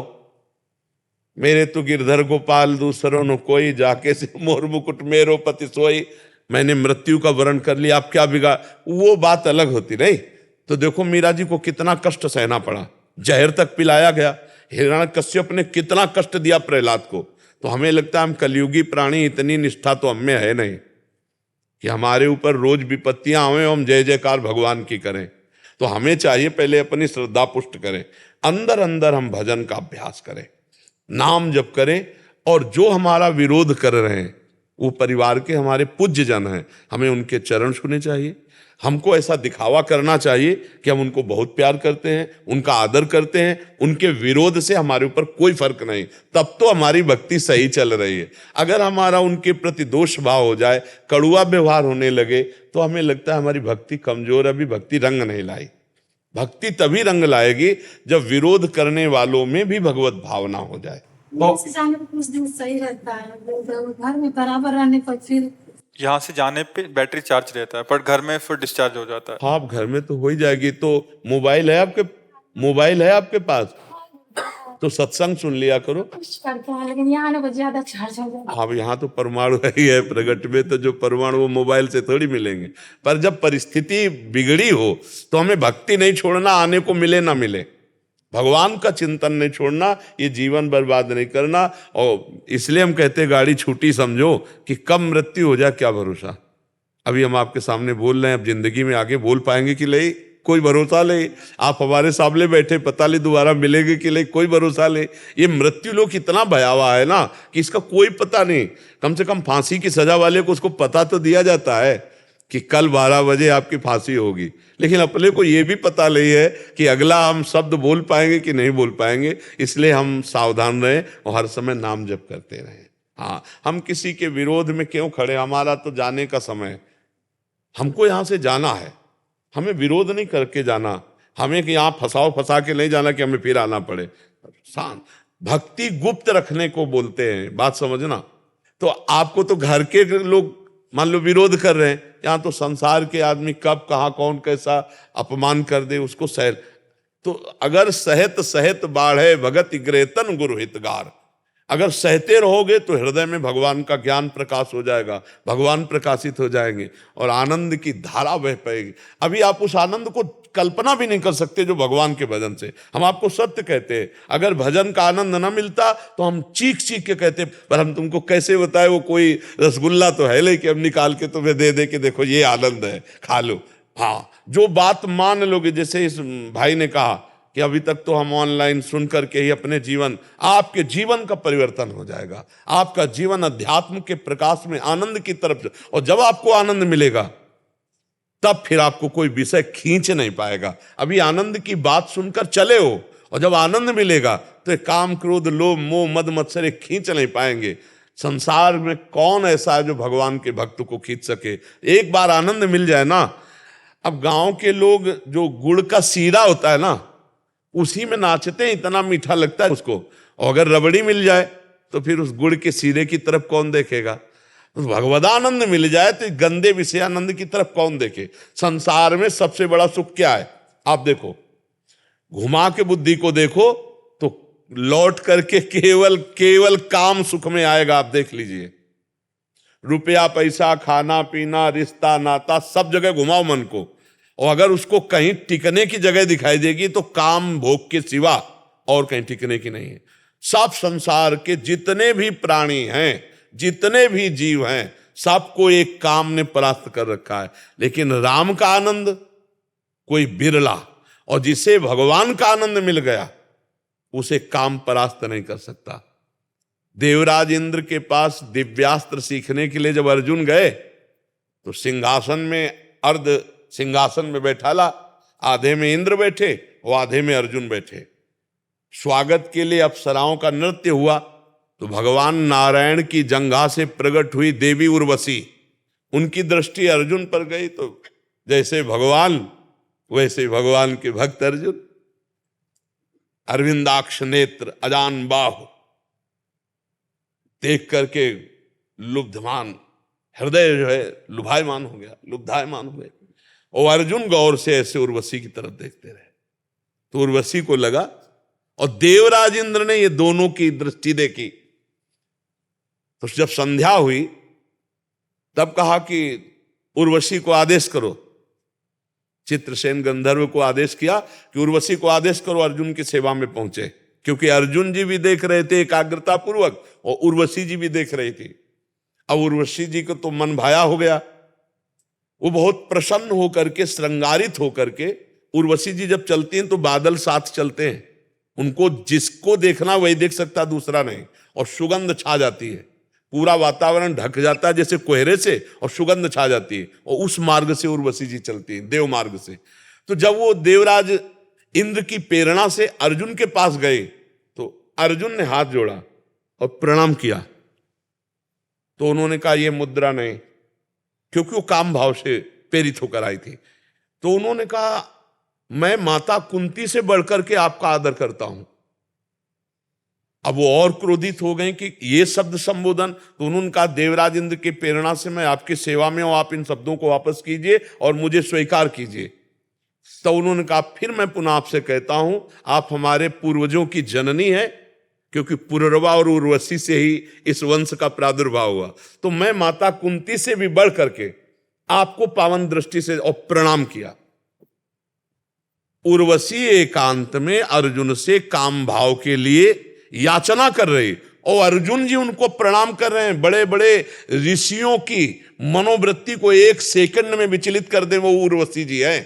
मेरे तो गिरधर गोपाल दूसरों न कोई, जाके से मोर मुकुट मेरो पति सोई, मैंने मृत्यु का वर्ण कर लिया, आप क्या बिगाड़, वो बात अलग होती। नहीं तो देखो मीरा जी को कितना कष्ट सहना पड़ा, जहर तक पिलाया गया। हिरण्यकश्यप ने कितना कष्ट दिया प्रहलाद को। तो हमें लगता है हम कलयुगी प्राणी, इतनी निष्ठा तो हमें है नहीं कि हमारे ऊपर रोज विपत्तियां आवे हम जय जयकार भगवान की करें। तो हमें चाहिए पहले अपनी श्रद्धा पुष्ट करें, अंदर अंदर हम भजन का अभ्यास करें, नाम जप करें, और जो हमारा विरोध कर रहे हैं वो परिवार के हमारे पूज्य जन हैं, हमें उनके चरण छूने चाहिए। हमको ऐसा दिखावा करना चाहिए कि हम उनको बहुत प्यार करते हैं, उनका आदर करते हैं, उनके विरोध से हमारे ऊपर कोई फर्क नहीं, तब तो हमारी भक्ति सही चल रही है। अगर हमारा उनके प्रति दोष भाव हो जाए, कड़ुआ व्यवहार होने लगे, तो हमें लगता है हमारी भक्ति कमजोर, अभी भक्ति रंग नहीं लाई। भक्ति तभी रंग लाएगी जब विरोध करने वालों में भी भगवत भावना हो जाए। से जाने पर कुछ दिन सही रहता है, घर में बराबर रहने पर फिर यहाँ से जाने पे बैटरी चार्ज रहता है, पर घर में फिर डिस्चार्ज हो जाता है। हाँ, आप घर में तो हो ही जाएगी। तो मोबाइल है आपके पास, तो सत्संग सुन लिया करो। कुछ करते हैं, लेकिन यहाँ ना ज्यादा चार्ज हो जाता है। हाँ, यहाँ तो परमाणु ही है प्रगट में, तो जो परमाणु वो मोबाइल से थोड़ी मिलेंगे। पर जब परिस्थिति बिगड़ी हो तो हमें भक्ति नहीं छोड़ना, आने को मिले ना मिले, भगवान का चिंतन नहीं छोड़ना, ये जीवन बर्बाद नहीं करना। और इसलिए हम कहते हैं गाड़ी छूटी समझो, कि कब मृत्यु हो जाए क्या भरोसा। अभी हम आपके सामने बोल रहे हैं, अब जिंदगी में आगे बोल पाएंगे कि नहीं, कोई भरोसा नहीं। आप हमारे सामने बैठे, पता नहीं दोबारा मिलेंगे कि नहीं, कोई भरोसा नहीं। ये मृत्यु लोग इतना भयावह है ना कि इसका कोई पता नहीं। कम से कम फांसी की सजा वाले को उसको पता तो दिया जाता है कि कल 12 बजे आपकी फांसी होगी, लेकिन अपने को ये भी पता नहीं है कि अगला हम शब्द बोल पाएंगे कि नहीं बोल पाएंगे। इसलिए हम सावधान रहें और हर समय नाम जप करते रहें। हाँ, हम किसी के विरोध में क्यों खड़े, हमारा तो जाने का समय है, हमको यहाँ से जाना है, हमें विरोध नहीं करके जाना, हमें कि यहाँ फंसा के नहीं जाना कि हमें फिर आना पड़े। शांत भक्ति गुप्त रखने को बोलते हैं, बात समझना। तो आपको तो घर के लोग मान लो विरोध कर रहे हैं, यहाँ तो संसार के आदमी कब कहाँ कौन कैसा अपमान कर दे उसको सह। तो अगर सहत सहत बाढ़े भगत ग्रेतन गुरु हितगार, अगर सहते रहोगे तो हृदय में भगवान का ज्ञान प्रकाश हो जाएगा, भगवान प्रकाशित हो जाएंगे और आनंद की धारा बह पाएगी। अभी आप उस आनंद को कल्पना भी नहीं कर सकते जो भगवान के भजन से। हम आपको सत्य कहते हैं, अगर भजन का आनंद ना मिलता तो हम चीख चीख के कहते, पर हम तुमको कैसे बताए, वो कोई रसगुल्ला तो है नहीं कि हम निकाल के तुम्हें दे दे के देखो ये आनंद है, खा लो। हाँ, जो बात मान लोगे, जैसे इस भाई ने कहा कि अभी तक तो हम ऑनलाइन सुन करके ही अपने जीवन, आपके जीवन का परिवर्तन हो जाएगा, आपका जीवन अध्यात्म के प्रकाश में आनंद की तरफ। और जब आपको आनंद मिलेगा तब फिर आपको कोई विषय खींच नहीं पाएगा। अभी आनंद की बात सुनकर चले हो, और जब आनंद मिलेगा तो काम क्रोध लोभ मोह मद मत्सर खींच नहीं पाएंगे। संसार में कौन ऐसा है जो भगवान के भक्त को खींच सके। एक बार आनंद मिल जाए ना, अब गांव के लोग जो गुड़ का सीरा होता है ना, उसी में नाचते हैं, इतना मीठा लगता है उसको। और अगर रबड़ी मिल जाए तो फिर उस गुड़ के सीरे की तरफ कौन देखेगा। भगवदानंद मिल जाए तो गंदे विषयानंद की तरफ कौन देखे। संसार में सबसे बड़ा सुख क्या है, आप देखो, घुमा के बुद्धि को देखो तो लौट करके केवल काम सुख में आएगा। आप देख लीजिए, रुपया पैसा खाना पीना रिश्ता नाता सब जगह घुमाओ मन को, और अगर उसको कहीं टिकने की जगह दिखाई देगी तो काम भोग के सिवा और कहीं टिकने की नहीं है। सब संसार के जितने भी प्राणी हैं, जितने भी जीव हैं, सबको एक काम ने परास्त कर रखा है। लेकिन राम का आनंद कोई बिरला, और जिसे भगवान का आनंद मिल गया उसे काम परास्त नहीं कर सकता। देवराज इंद्र के पास दिव्यास्त्र सीखने के लिए जब अर्जुन गए तो सिंहासन में अर्ध सिंहासन में बैठाला, आधे में इंद्र बैठे और आधे में अर्जुन बैठे। स्वागत के लिए अप्सराओं का नृत्य हुआ तो भगवान नारायण की जंघा से प्रकट हुई देवी उर्वशी, उनकी दृष्टि अर्जुन पर गई तो जैसे भगवान वैसे भगवान के भक्त अर्जुन। अरविंदाक्ष नेत्र अजान बाहु देख करके लुब्धमान हृदय जो है लुभायमान हो गया, लुब्धायमान हो गया। और अर्जुन गौर से ऐसे उर्वशी की तरफ देखते रहे तो उर्वशी को लगा, और देवराज इंद्र ने ये दोनों की दृष्टि देखी तो जब संध्या हुई तब कहा कि उर्वशी को आदेश करो। चित्रसेन गंधर्व को आदेश किया कि उर्वशी को आदेश करो अर्जुन की सेवा में पहुंचे, क्योंकि अर्जुन जी भी देख रहे थे एकाग्रता पूर्वक और उर्वशी जी भी देख रही थी। अब उर्वशी जी को तो मन भाया हो गया, वो बहुत प्रसन्न होकर के श्रृंगारित होकर के, उर्वशी जी जब चलती हैं तो बादल साथ चलते हैं, उनको जिसको देखना वही देख सकता दूसरा नहीं, और सुगंध छा जाती है। पूरा वातावरण ढक जाता है जैसे कोहरे से और सुगंध छा जाती है, और उस मार्ग से उर्वशी जी चलती है, देव मार्ग से। तो जब वो देवराज इंद्र की प्रेरणा से अर्जुन के पास गए तो अर्जुन ने हाथ जोड़ा और प्रणाम किया। तो उन्होंने कहा ये मुद्रा नहीं, क्योंकि वो काम भाव से प्रेरित होकर आई थी। तो उन्होंने कहा मैं माता कुंती से बढ़कर के आपका आदर करता हूं। अब वो और क्रोधित हो गए कि ये शब्द संबोधन। तो उन्होंने कहा देवराज इंद्र की प्रेरणा से मैं आपकी सेवा में हूं, आप इन शब्दों को वापस कीजिए और मुझे स्वीकार कीजिए। तो उन्होंने कहा फिर मैं पुनः आपसे कहता हूं, आप हमारे पूर्वजों की जननी है, क्योंकि पुररवा और उर्वशी से ही इस वंश का प्रादुर्भाव हुआ। तो मैं माता कुंती से भी बढ़ करके आपको पावन दृष्टि से और प्रणाम किया। उर्वशी एकांत में अर्जुन से काम भाव के लिए याचना कर रही, और अर्जुन जी उनको प्रणाम कर रहे हैं। बड़े बड़े ऋषियों की मनोवृत्ति को एक सेकंड में विचलित कर दे वो उर्वशी जी है।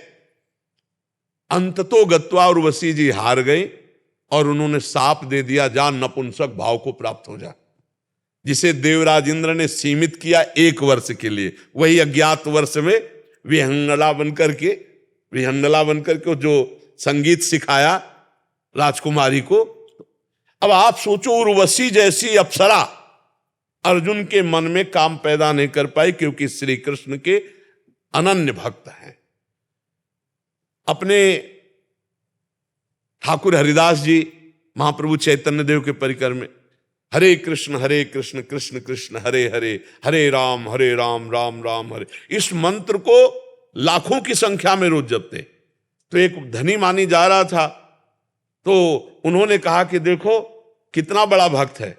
अंततो गत्वा उर्वशी जी हार गई और उन्होंने साप दे दिया, जा नपुंसक भाव को प्राप्त हो जा। जिसे देवराज इंद्र ने सीमित किया 1 वर्ष के लिए, वही अज्ञात वर्ष में विहंगला बनकर के जो संगीत सिखाया राजकुमारी को। अब आप सोचो, उर्वशी जैसी अप्सरा अर्जुन के मन में काम पैदा नहीं कर पाई, क्योंकि श्री कृष्ण के अनन्य भक्त हैं। अपने ठाकुर हरिदास जी महाप्रभु चैतन्य देव के परिकर में हरे कृष्ण कृष्ण कृष्ण हरे हरे, हरे राम राम राम हरे, इस मंत्र को लाखों की संख्या में रोज जपते। तो एक धनी मानी जा रहा था, तो उन्होंने कहा कि देखो कितना बड़ा भक्त है।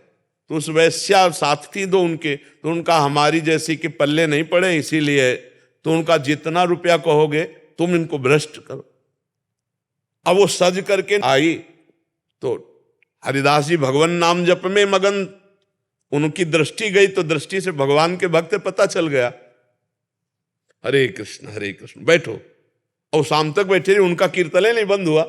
तो उस वैश्या साथ थी दो उनके, तो उनका हमारी जैसी के पल्ले नहीं पड़े, इसीलिए तो उनका जितना रुपया कहोगे तुम इनको भ्रष्ट करो। अब वो सज करके आई तो हरिदास जी भगवान नाम जप में मगन, उनकी दृष्टि गई तो दृष्टि से भगवान के भक्त पता चल गया। हरे कृष्ण बैठो, और शाम तक बैठे रहे, उनका कीर्तन नहीं बंद हुआ।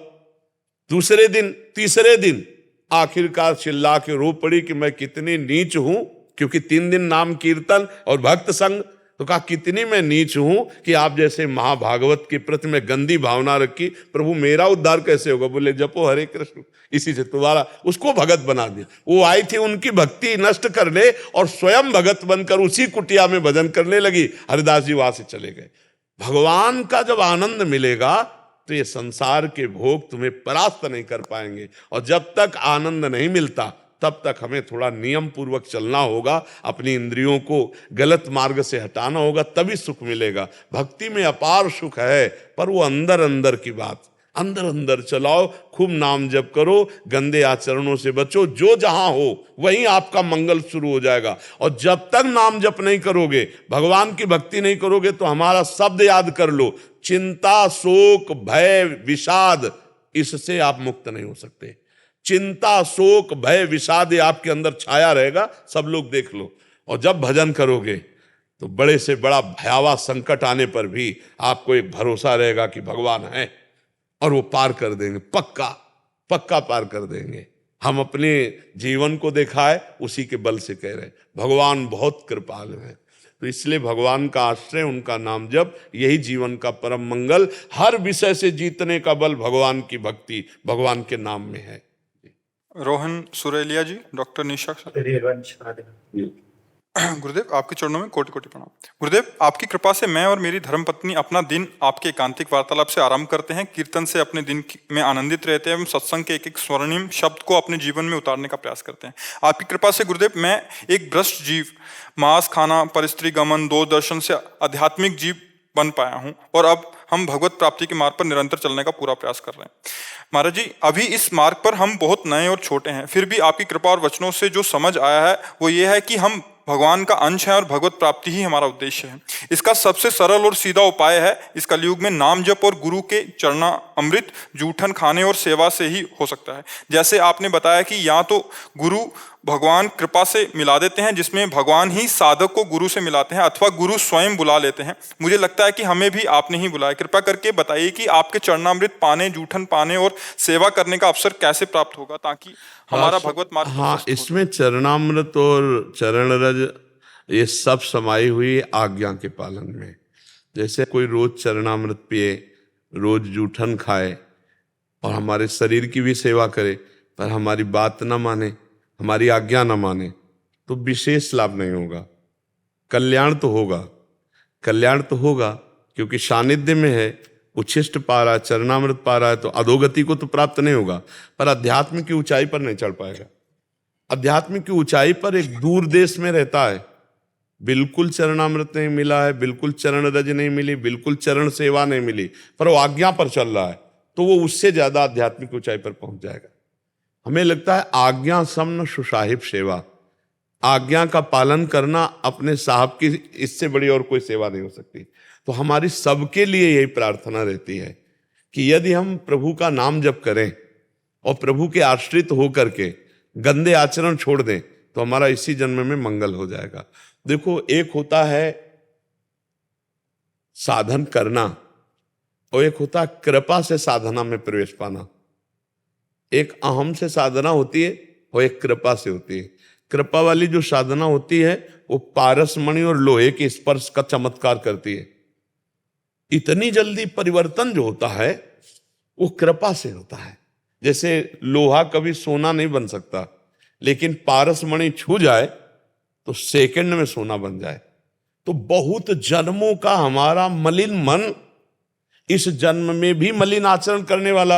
दूसरे दिन तीसरे दिन आखिरकार चिल्ला के रो पड़ी कि मैं कितनी नीच हूं, क्योंकि 3 दिन नाम कीर्तन और भक्त संग। तो कहा कितनी मैं नीच हूं कि आप जैसे महाभागवत के प्रति में गंदी भावना रखी, प्रभु मेरा उद्धार कैसे होगा। बोले जपो हरे कृष्ण, इसी से तुम्हारा, उसको भगत बना दिया। वो आई थी उनकी भक्ति नष्ट करने और स्वयं भगत बनकर उसी कुटिया में भजन करने लगी। हरिदास जी वहां से चले गए। भगवान का जब आनंद मिलेगा तो ये संसार के भोग तुम्हें परास्त नहीं कर पाएंगे, और जब तक आनंद नहीं मिलता तब तक हमें थोड़ा नियम पूर्वक चलना होगा, अपनी इंद्रियों को गलत मार्ग से हटाना होगा, तभी सुख मिलेगा। भक्ति में अपार सुख है, पर वो अंदर अंदर की बात, अंदर अंदर चलाओ, खूब नाम जप करो, गंदे आचरणों से बचो, जो जहां हो वहीं आपका मंगल शुरू हो जाएगा। और जब तक नाम जप नहीं करोगे, भगवान की भक्ति नहीं करोगे, तो हमारा शब्द याद कर लो, चिंता शोक भय विषाद, इससे आप मुक्त नहीं हो सकते। चिंता शोक भय विषाद आपके अंदर छाया रहेगा, सब लोग देख लो। और जब भजन करोगे तो बड़े से बड़ा भयावह संकट आने पर भी आपको एक भरोसा रहेगा कि भगवान है, और वो पार कर देंगे, पक्का पार कर देंगे। हम अपने जीवन को देखा है, उसी के बल से कह रहे हैं, भगवान बहुत कृपालु है। तो इसलिए भगवान का आश्रय, उनका नाम जप, यही जीवन का परम मंगल। हर विषय से जीतने का बल भगवान की भक्ति, भगवान के नाम में है। रोहन सुरेलिया जी, डॉक्टर निशा। गुरुदेव आपके चरणों में कोटि कोटि प्रणाम। गुरुदेव आपकी कृपा से मैं और मेरी धर्मपत्नी अपना दिन आपके एकांतिक वार्तालाप से आरंभ करते हैं, कीर्तन से अपने दिन में आनंदित रहते हैं एवं सत्संग के एक एक स्वर्णिम शब्द को अपने जीवन में उतारने का प्रयास करते हैं। आपकी कृपा से गुरुदेव मैं एक भ्रष्ट जीव, मांस खाना, परिस्त्री गमन, दो दर्शन से आध्यात्मिक जीव बन पाया हूँ, और अब हम भगवत प्राप्ति के मार्ग पर निरंतर चलने का पूरा प्रयास कर रहे हैं। महाराज जी, अभी इस मार्ग पर हम बहुत नए और छोटे हैं, फिर भी आपकी कृपा और वचनों से जो समझ आया है वो ये है कि हम भगवान का अंश है और भगवत प्राप्ति ही हमारा उद्देश्य है। इसका सबसे सरल और सीधा उपाय है इस कलयुग में नाम जप और गुरु के चरणा अमृत जूठन खाने और सेवा से ही हो सकता है। जैसे आपने बताया कि या तो गुरु भगवान कृपा से मिला देते हैं, जिसमें भगवान ही साधक को गुरु से मिलाते हैं अथवा गुरु स्वयं बुला लेते हैं। मुझे लगता है कि हमें भी आपने ही बुलाया। कृपा करके बताइए कि आपके चरणामृत पाने, जूठन पाने और सेवा करने का अवसर कैसे प्राप्त होगा, ताकि हमारा भगवत मार्ग हाँ, इसमें चरणामृत और चरण रज ये सब समाई हुई आज्ञा के पालन में। जैसे कोई रोज चरणामृत पिए, रोज जूठन खाए और हमारे शरीर की भी सेवा करे, पर हमारी बात ना माने, हमारी आज्ञा ना माने, तो विशेष लाभ नहीं होगा। कल्याण तो होगा, कल्याण तो होगा, क्योंकि सानिध्य में है, उच्छिष्ट पा रहा है, चरणामृत पा रहा है, तो अधोगति को तो प्राप्त नहीं होगा, पर अध्यात्म की ऊंचाई पर नहीं चढ़ पाएगा। अध्यात्म की ऊंचाई पर एक दूर देश में रहता है, बिल्कुल चरणामृत नहीं मिला है, बिल्कुल चरण रज नहीं मिली, बिल्कुल चरण सेवा नहीं मिली, पर वो आज्ञा पर चल रहा है, तो वो उससे ज्यादा आध्यात्मिक ऊंचाई पर पहुंच जाएगा। हमें लगता है आज्ञा समन सुसाहिब सेवा, आज्ञा का पालन करना अपने साहब की इससे बड़ी और कोई सेवा नहीं हो सकती। तो हमारी सबके लिए यही प्रार्थना रहती है कि यदि हम प्रभु का नाम जप करें और प्रभु के आश्रित होकर के गंदे आचरण छोड़ दें, तो हमारा इसी जन्म में मंगल हो जाएगा। देखो, एक होता है साधन करना और एक होता है कृपा से साधना में प्रवेश पाना। एक अहम से साधना होती है और एक कृपा से होती है। कृपा वाली जो साधना होती है वो पारसमणि और लोहे के स्पर्श का चमत्कार करती है। इतनी जल्दी परिवर्तन जो होता है वो कृपा से होता है। जैसे लोहा कभी सोना नहीं बन सकता, लेकिन पारसमणि छू जाए तो सेकंड में सोना बन जाए। तो बहुत जन्मों का हमारा मलिन मन इस जन्म में भी मलिन आचरण करने वाला,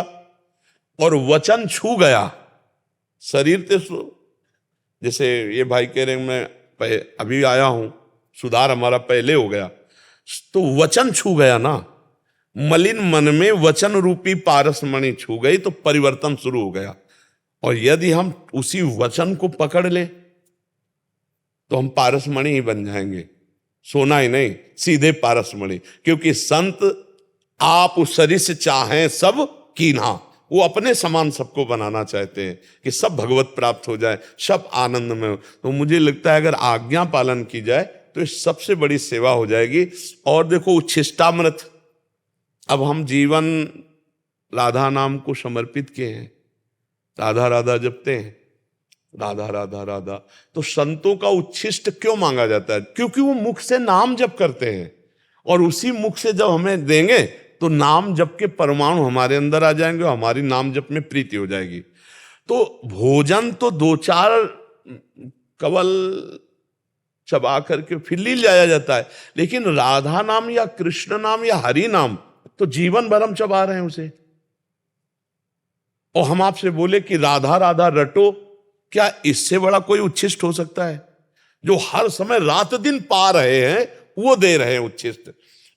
और वचन छू गया, शरीर ते जैसे ये भाई कह रहे हैं मैं अभी आया हूं, सुधार हमारा पहले हो गया, तो वचन छू गया ना, मलिन मन में वचन रूपी पारसमणि छू गई तो परिवर्तन शुरू हो गया। और यदि हम उसी वचन को पकड़ ले तो हम पारसमणि ही बन जाएंगे, सोना ही नहीं, सीधे पारसमणि। क्योंकि संत आप उस शरीर से चाहें सब कीन्हा, वो अपने समान सबको बनाना चाहते हैं कि सब भगवत प्राप्त हो जाए, सब आनंद में हो। तो मुझे लगता है अगर आज्ञा पालन की जाए तो इस सबसे बड़ी सेवा हो जाएगी। और देखो, उच्छिष्टामृत, अब हम जीवन राधा नाम को समर्पित किए हैं, राधा राधा जपते हैं, राधा राधा राधा, तो संतों का उच्छिष्ट क्यों मांगा जाता है? क्योंकि वो मुख से नाम जप करते हैं, और उसी मुख से जब हमें देंगे तो नाम जप के परमाणु हमारे अंदर आ जाएंगे और हमारी नाम जप में प्रीति हो जाएगी। तो भोजन तो 2-4 कवल चबा करके फिर ली जाया जाता है, लेकिन राधा नाम या कृष्ण नाम या हरि नाम तो जीवन भर हम चबा रहे हैं उसे। और हम आपसे बोले कि राधा राधा रटो, क्या इससे बड़ा कोई उच्छिष्ट हो सकता है? जो हर समय रात दिन पा रहे हैं वो दे रहे हैं उच्छिष्ट।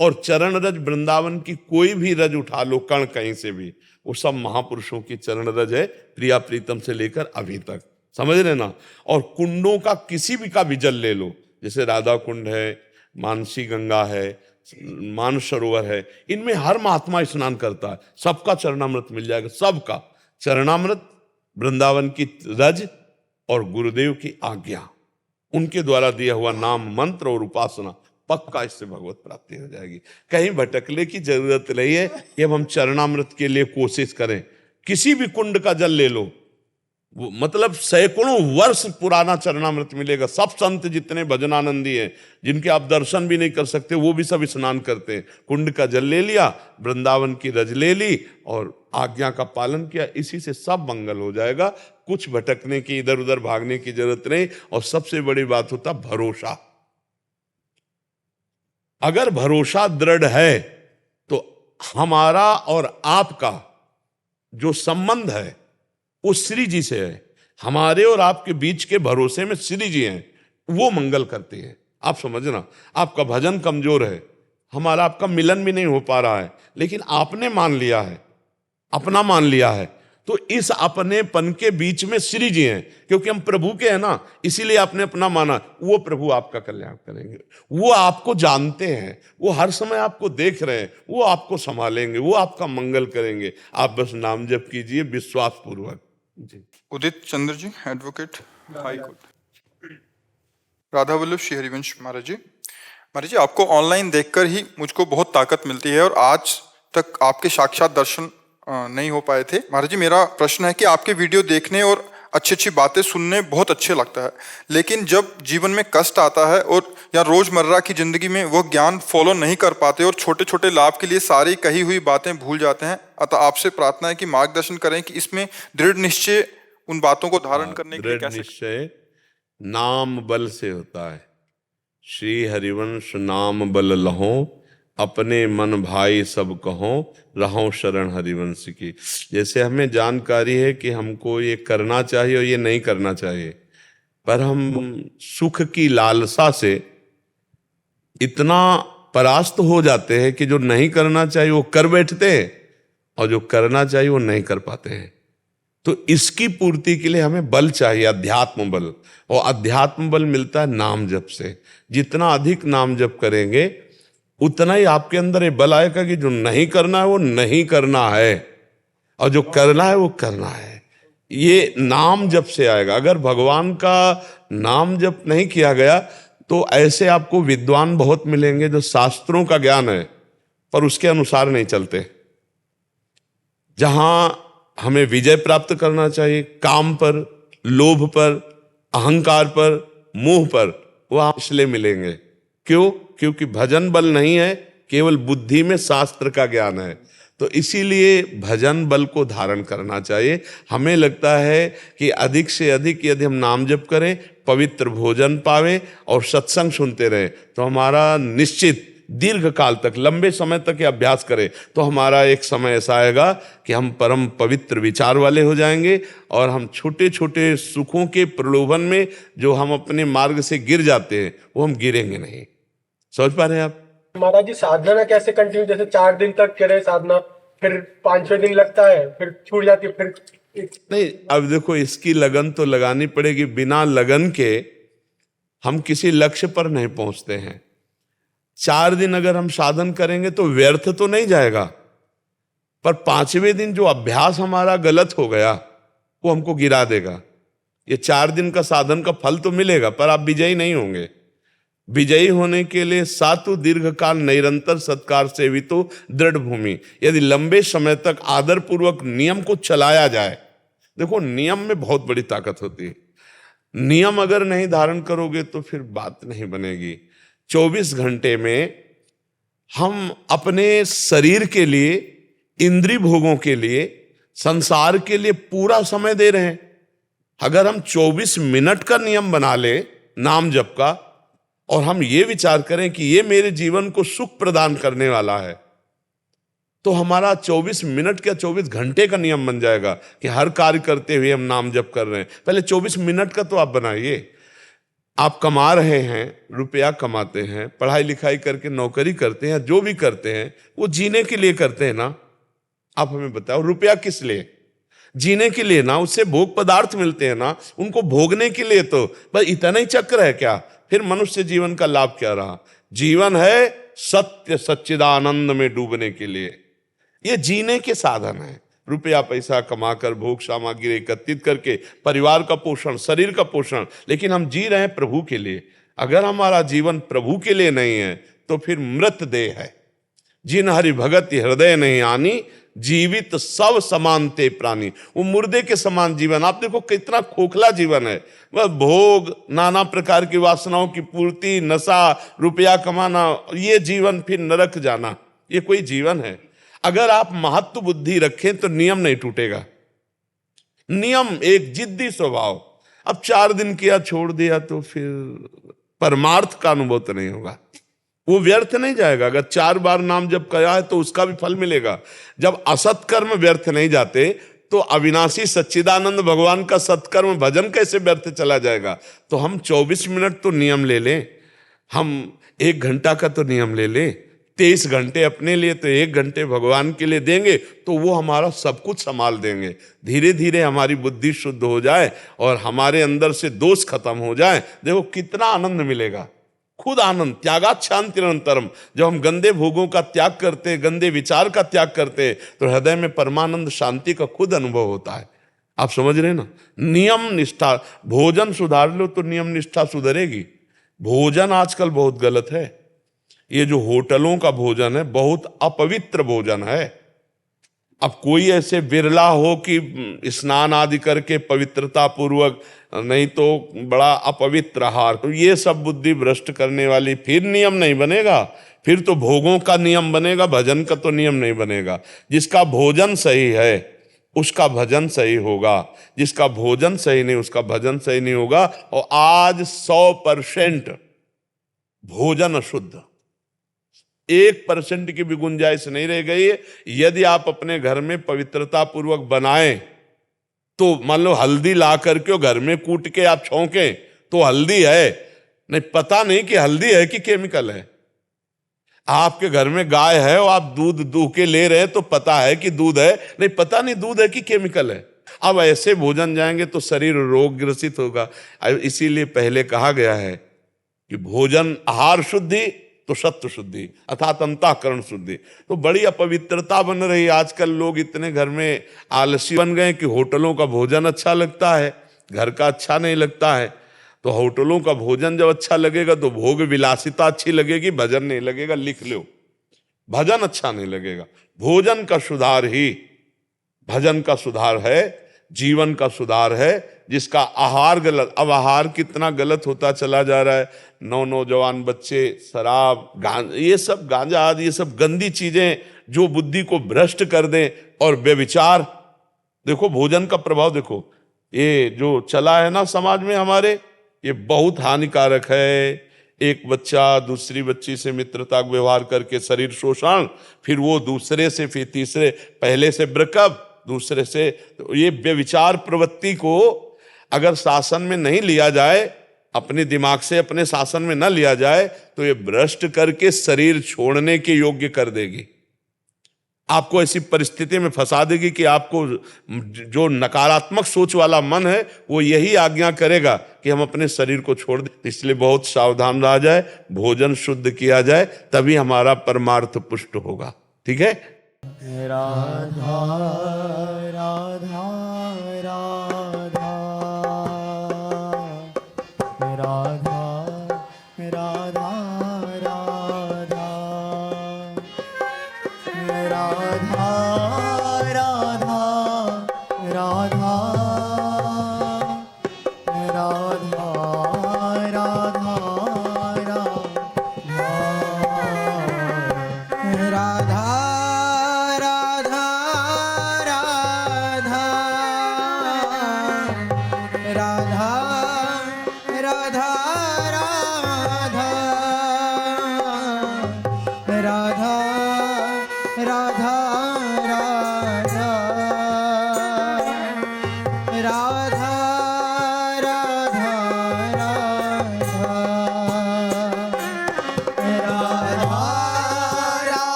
और चरण रज वृंदावन की कोई भी रज उठा लो, कण कहीं से भी, वो सब महापुरुषों की चरण रज है, प्रिया प्रीतम से लेकर अभी तक, समझ रहे ना। और कुंडों का किसी भी का भी जल ले लो, जैसे राधा कुंड है, मानसी गंगा है, मानस सरोवर है, इनमें हर महात्मा स्नान करता है, सबका चरणामृत मिल जाएगा। सबका चरणामृत, वृंदावन की रज और गुरुदेव की आज्ञा, उनके द्वारा दिया हुआ नाम मंत्र और उपासना, पक्का इससे भगवत प्राप्ति हो जाएगी। कहीं भटकने की जरूरत नहीं है कि अब हम चरणामृत के लिए कोशिश करें। किसी भी कुंड का जल ले लो, मतलब सैकड़ों वर्ष पुराना चरणामृत मिलेगा। सब संत जितने भजनानंदी हैं, जिनके आप दर्शन भी नहीं कर सकते, वो भी सब स्नान करते हैं। कुंड का जल ले लिया, वृंदावन की रज ले ली और आज्ञा का पालन किया, इसी से सब मंगल हो जाएगा। कुछ भटकने की, इधर उधर भागने की जरूरत नहीं। और सबसे बड़ी बात होता भरोसा। अगर भरोसा दृढ़ है तो हमारा और आपका जो संबंध है वो श्री जी से है। हमारे और आपके बीच के भरोसे में श्री जी हैं, वो मंगल करते हैं। आप समझना, आपका भजन कमजोर है, हमारा आपका मिलन भी नहीं हो पा रहा है, लेकिन आपने मान लिया है, अपना मान लिया है, तो इस अपनेपन के बीच में श्री जी हैं। क्योंकि हम प्रभु के हैं ना, इसीलिए आपने अपना माना। वो प्रभु आपका कल्याण करेंगे, वो आपको जानते हैं, वो हर समय आपको देख रहे हैं, वो आपको संभालेंगे, वो आपका मंगल करेंगे। आप बस नाम जप कीजिए विश्वास पूर्वक। जी। Udit Chandra ji, advocate. High court. Radha Vallabh Shri Harivansh Maharaj ji, Maharaj ji आपको ऑनलाइन देखकर ही मुझको बहुत ताकत मिलती है और आज तक आपके साक्षात दर्शन नहीं हो पाए थे। महाराज जी मेरा प्रश्न है कि आपके वीडियो देखने और अच्छी अच्छी बातें सुनने बहुत अच्छे लगता है, लेकिन जब जीवन में कष्ट आता है और या रोजमर्रा की जिंदगी में वो ज्ञान फॉलो नहीं कर पाते और छोटे छोटे लाभ के लिए सारी कही हुई बातें भूल जाते हैं, अतः आपसे प्रार्थना है कि मार्गदर्शन करें कि इसमें दृढ़ निश्चय उन बातों को धारण करने के लिए दृढ़ कैसे। निश्चय नाम बल से होता है। श्री हरिवंश नाम बल लहो, अपने मन भाई सब कहो, रहो शरण हरिवंश की। जैसे हमें जानकारी है कि हमको ये करना चाहिए और ये नहीं करना चाहिए, पर हम सुख की लालसा से इतना परास्त हो जाते हैं कि जो नहीं करना चाहिए वो कर बैठते हैं और जो करना चाहिए वो नहीं कर पाते हैं। तो इसकी पूर्ति के लिए हमें बल चाहिए, अध्यात्म बल, और अध्यात्म बल मिलता है नाम जप से। जितना अधिक नाम जप करेंगे उतना ही आपके अंदर ये बल आएगा कि जो नहीं करना है वो नहीं करना है और जो करना है वो करना है। ये नाम जप से आएगा। अगर भगवान का नाम जप नहीं किया गया तो ऐसे आपको विद्वान बहुत मिलेंगे जो शास्त्रों का ज्ञान है पर उसके अनुसार नहीं चलते। जहां हमें विजय प्राप्त करना चाहिए काम पर, लोभ पर, अहंकार पर, मोह पर, वो आप इसलिए मिलेंगे। क्यों? क्योंकि भजन बल नहीं है, केवल बुद्धि में शास्त्र का ज्ञान है। तो इसीलिए भजन बल को धारण करना चाहिए। हमें लगता है कि अधिक से अधिक यदि हम नाम जप करें, पवित्र भोजन पावें और सत्संग सुनते रहें तो हमारा निश्चित दीर्घ काल तक, लंबे समय तक ये अभ्यास करें तो हमारा एक समय ऐसा आएगा कि हम परम पवित्र विचार वाले हो जाएंगे और हम छोटे छोटे सुखों के प्रलोभन में जो हम अपने मार्ग से गिर जाते हैं वो हम गिरेंगे नहीं। समझ पा रहे हैं आप? महाराज जी साधना कैसे कंटिन्यू, जैसे 4 दिन तक करे साधना, फिर 5वें दिन लगता है, फिर छूट जाती है, फिर नहीं। अब देखो इसकी लगन तो लगानी पड़ेगी। बिना लगन के हम किसी लक्ष्य पर नहीं पहुंचते हैं। 4 दिन अगर हम साधन करेंगे तो व्यर्थ तो नहीं जाएगा, पर 5वें दिन जो अभ्यास हमारा गलत हो गया वो हमको गिरा देगा। ये 4 दिन का साधन का फल तो मिलेगा पर आप विजयी नहीं होंगे। विजयी होने के लिए सातु दीर्घ काल निरंतर सत्कार सेवितो दृढ़ भूमि, यदि लंबे समय तक आदर पूर्वक नियम को चलाया जाए। देखो नियम में बहुत बड़ी ताकत होती है। नियम अगर नहीं धारण करोगे तो फिर बात नहीं बनेगी। 24 घंटे में हम अपने शरीर के लिए, इंद्रिय भोगों के लिए, संसार के लिए पूरा समय दे रहे हैं। अगर हम 24 मिनट का नियम बना ले नाम जप का और हम ये विचार करें कि ये मेरे जीवन को सुख प्रदान करने वाला है तो हमारा 24 मिनट का 24 घंटे का नियम बन जाएगा कि हर कार्य करते हुए हम नाम जप कर रहे हैं। पहले 24 मिनट का तो आप बनाइए। आप कमा रहे हैं, रुपया कमाते हैं, पढ़ाई लिखाई करके नौकरी करते हैं, जो भी करते हैं वो जीने के लिए करते हैं ना। आप हमें बताओ रुपया किस लिए? जीने के लिए ना। उससे भोग पदार्थ मिलते हैं ना, उनको भोगने के लिए। तो बस इतना ही चक्र है क्या? फिर मनुष्य जीवन का लाभ क्या रहा? जीवन है सत्य सच्चिदानंद में डूबने के लिए। ये जीने के साधन है। रुपया पैसा कमाकर भोग सामग्री एकत्रित करके परिवार का पोषण, शरीर का पोषण, लेकिन हम जी रहे हैं प्रभु के लिए। अगर हमारा जीवन प्रभु के लिए नहीं है तो फिर मृत देह है। जिन हरि भगत हृदय नहीं आनी, जीवित सब समान ते प्राणी। वो मुर्दे के समान जीवन। आप देखो कितना खोखला जीवन है। वह भोग, नाना प्रकार की वासनाओं की पूर्ति, नशा, रुपया कमाना, ये जीवन, फिर नरक जाना, ये कोई जीवन है? अगर आप महत्व बुद्धि रखें तो नियम नहीं टूटेगा। नियम एक जिद्दी स्वभाव। अब 4 दिन किया छोड़ दिया तो फिर परमार्थ का अनुभव तो नहीं होगा, वो व्यर्थ नहीं जाएगा। अगर 4 बार नाम जब किया है तो उसका भी फल मिलेगा। जब असत कर्म व्यर्थ नहीं जाते तो अविनाशी सच्चिदानंद भगवान का सत्कर्म भजन कैसे व्यर्थ चला जाएगा? तो हम 24 मिनट तो नियम ले लें, हम 1 घंटा का तो नियम ले लें, 23 घंटे अपने लिए तो 1 घंटे भगवान के लिए देंगे तो वो हमारा सब कुछ संभाल देंगे। धीरे धीरे हमारी बुद्धि शुद्ध हो जाए और हमारे अंदर से दोष खत्म हो जाए। देखो कितना आनंद मिलेगा, खुद आनंद। त्यागात शांति निरंतरम। जब हम गंदे भोगों का त्याग करते, गंदे विचार का त्याग करते तो हृदय में परमानंद शांति का खुद अनुभव होता है। आप समझ रहे ना? नियम निष्ठा, भोजन सुधार लो तो नियम निष्ठा सुधरेगी। भोजन आजकल बहुत गलत है। ये जो होटलों का भोजन है बहुत अपवित्र भोजन है। अब कोई ऐसे बिरला हो कि स्नान आदि करके पवित्रता पूर्वक, नहीं तो बड़ा अपवित्र आहार। तो ये सब बुद्धि भ्रष्ट करने वाली, फिर नियम नहीं बनेगा, फिर तो भोगों का नियम बनेगा, भजन का तो नियम नहीं बनेगा। जिसका भोजन सही है उसका भजन सही होगा, जिसका भोजन सही नहीं उसका भजन सही नहीं होगा। और आज 100% भोजन अशुद्ध, 1% की भी गुंजाइश नहीं रह गई है। यदि आप अपने घर में पवित्रता पूर्वक बनाएं तो मान लो हल्दी ला करके और घर में कूट के आप छौंकें तो हल्दी है, नहीं पता नहीं कि हल्दी है कि केमिकल है। आपके घर में गाय है और आप दूध दूह के ले रहे हैं तो पता है कि दूध है, नहीं पता नहीं दूध है कि केमिकल है। अब ऐसे भोजन जाएंगे तो शरीर रोग ग्रसित होगा। इसीलिए पहले कहा गया है कि भोजन आहार शुद्धि तो सत्व शुद्धि अर्थात अंतःकरण शुद्धि। तो बड़ी अपवित्रता बन रही। आजकल लोग इतने घर में आलसी बन गए कि होटलों का भोजन अच्छा लगता है, घर का अच्छा नहीं लगता है। तो होटलों का भोजन जब अच्छा लगेगा तो भोग विलासिता अच्छी लगेगी, भजन नहीं लगेगा। लिख लो, भजन अच्छा नहीं लगेगा। भोजन का सुधार ही भजन का सुधार है, जीवन का सुधार है। जिसका आहार गलत, अब आहार कितना गलत होता चला जा रहा है। नौजवान बच्चे शराब, ये सब गांजा आदि, ये सब गंदी चीजें जो बुद्धि को भ्रष्ट कर दें। और व्यभिचार, देखो भोजन का प्रभाव देखो, ये जो चला है ना समाज में हमारे, ये बहुत हानिकारक है। एक बच्चा दूसरी बच्ची से मित्रता का व्यवहार करके शरीर शोषण, फिर वो दूसरे से, फिर तीसरे, पहले से ब्रेकअप, दूसरे से। तो ये व्यभिचार प्रवृत्ति को अगर शासन में नहीं लिया जाए, अपने दिमाग से अपने शासन में न लिया जाए, तो ये भ्रष्ट करके शरीर छोड़ने के योग्य कर देगी। आपको ऐसी परिस्थिति में फंसा देगी कि आपको जो नकारात्मक सोच वाला मन है वो यही आज्ञा करेगा कि हम अपने शरीर को छोड़ दें। इसलिए बहुत सावधान रहा जाए, भोजन शुद्ध किया जाए, तभी हमारा परमार्थ पुष्ट होगा। ठीक है। राधा राधा राधा राधा राधा राधा राधा राधा राधा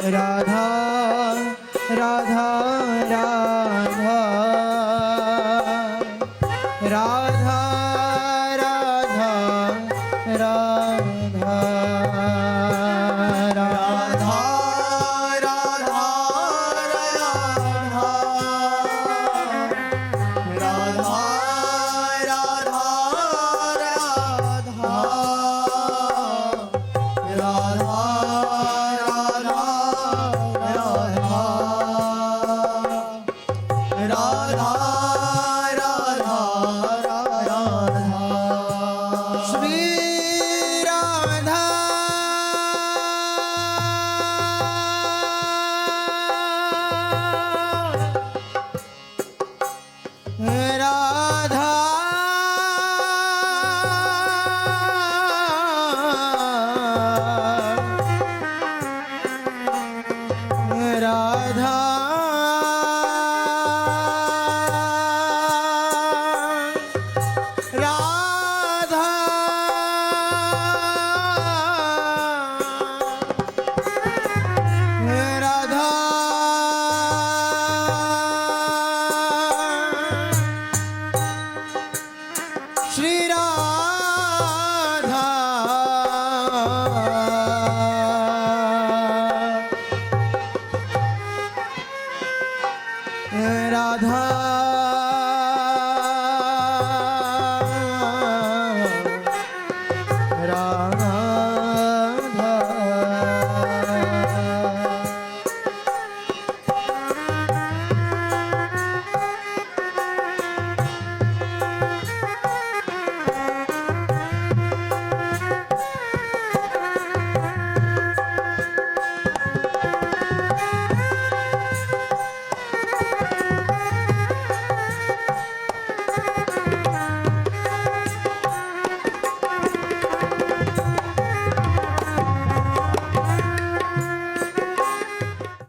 राधा राधा राधा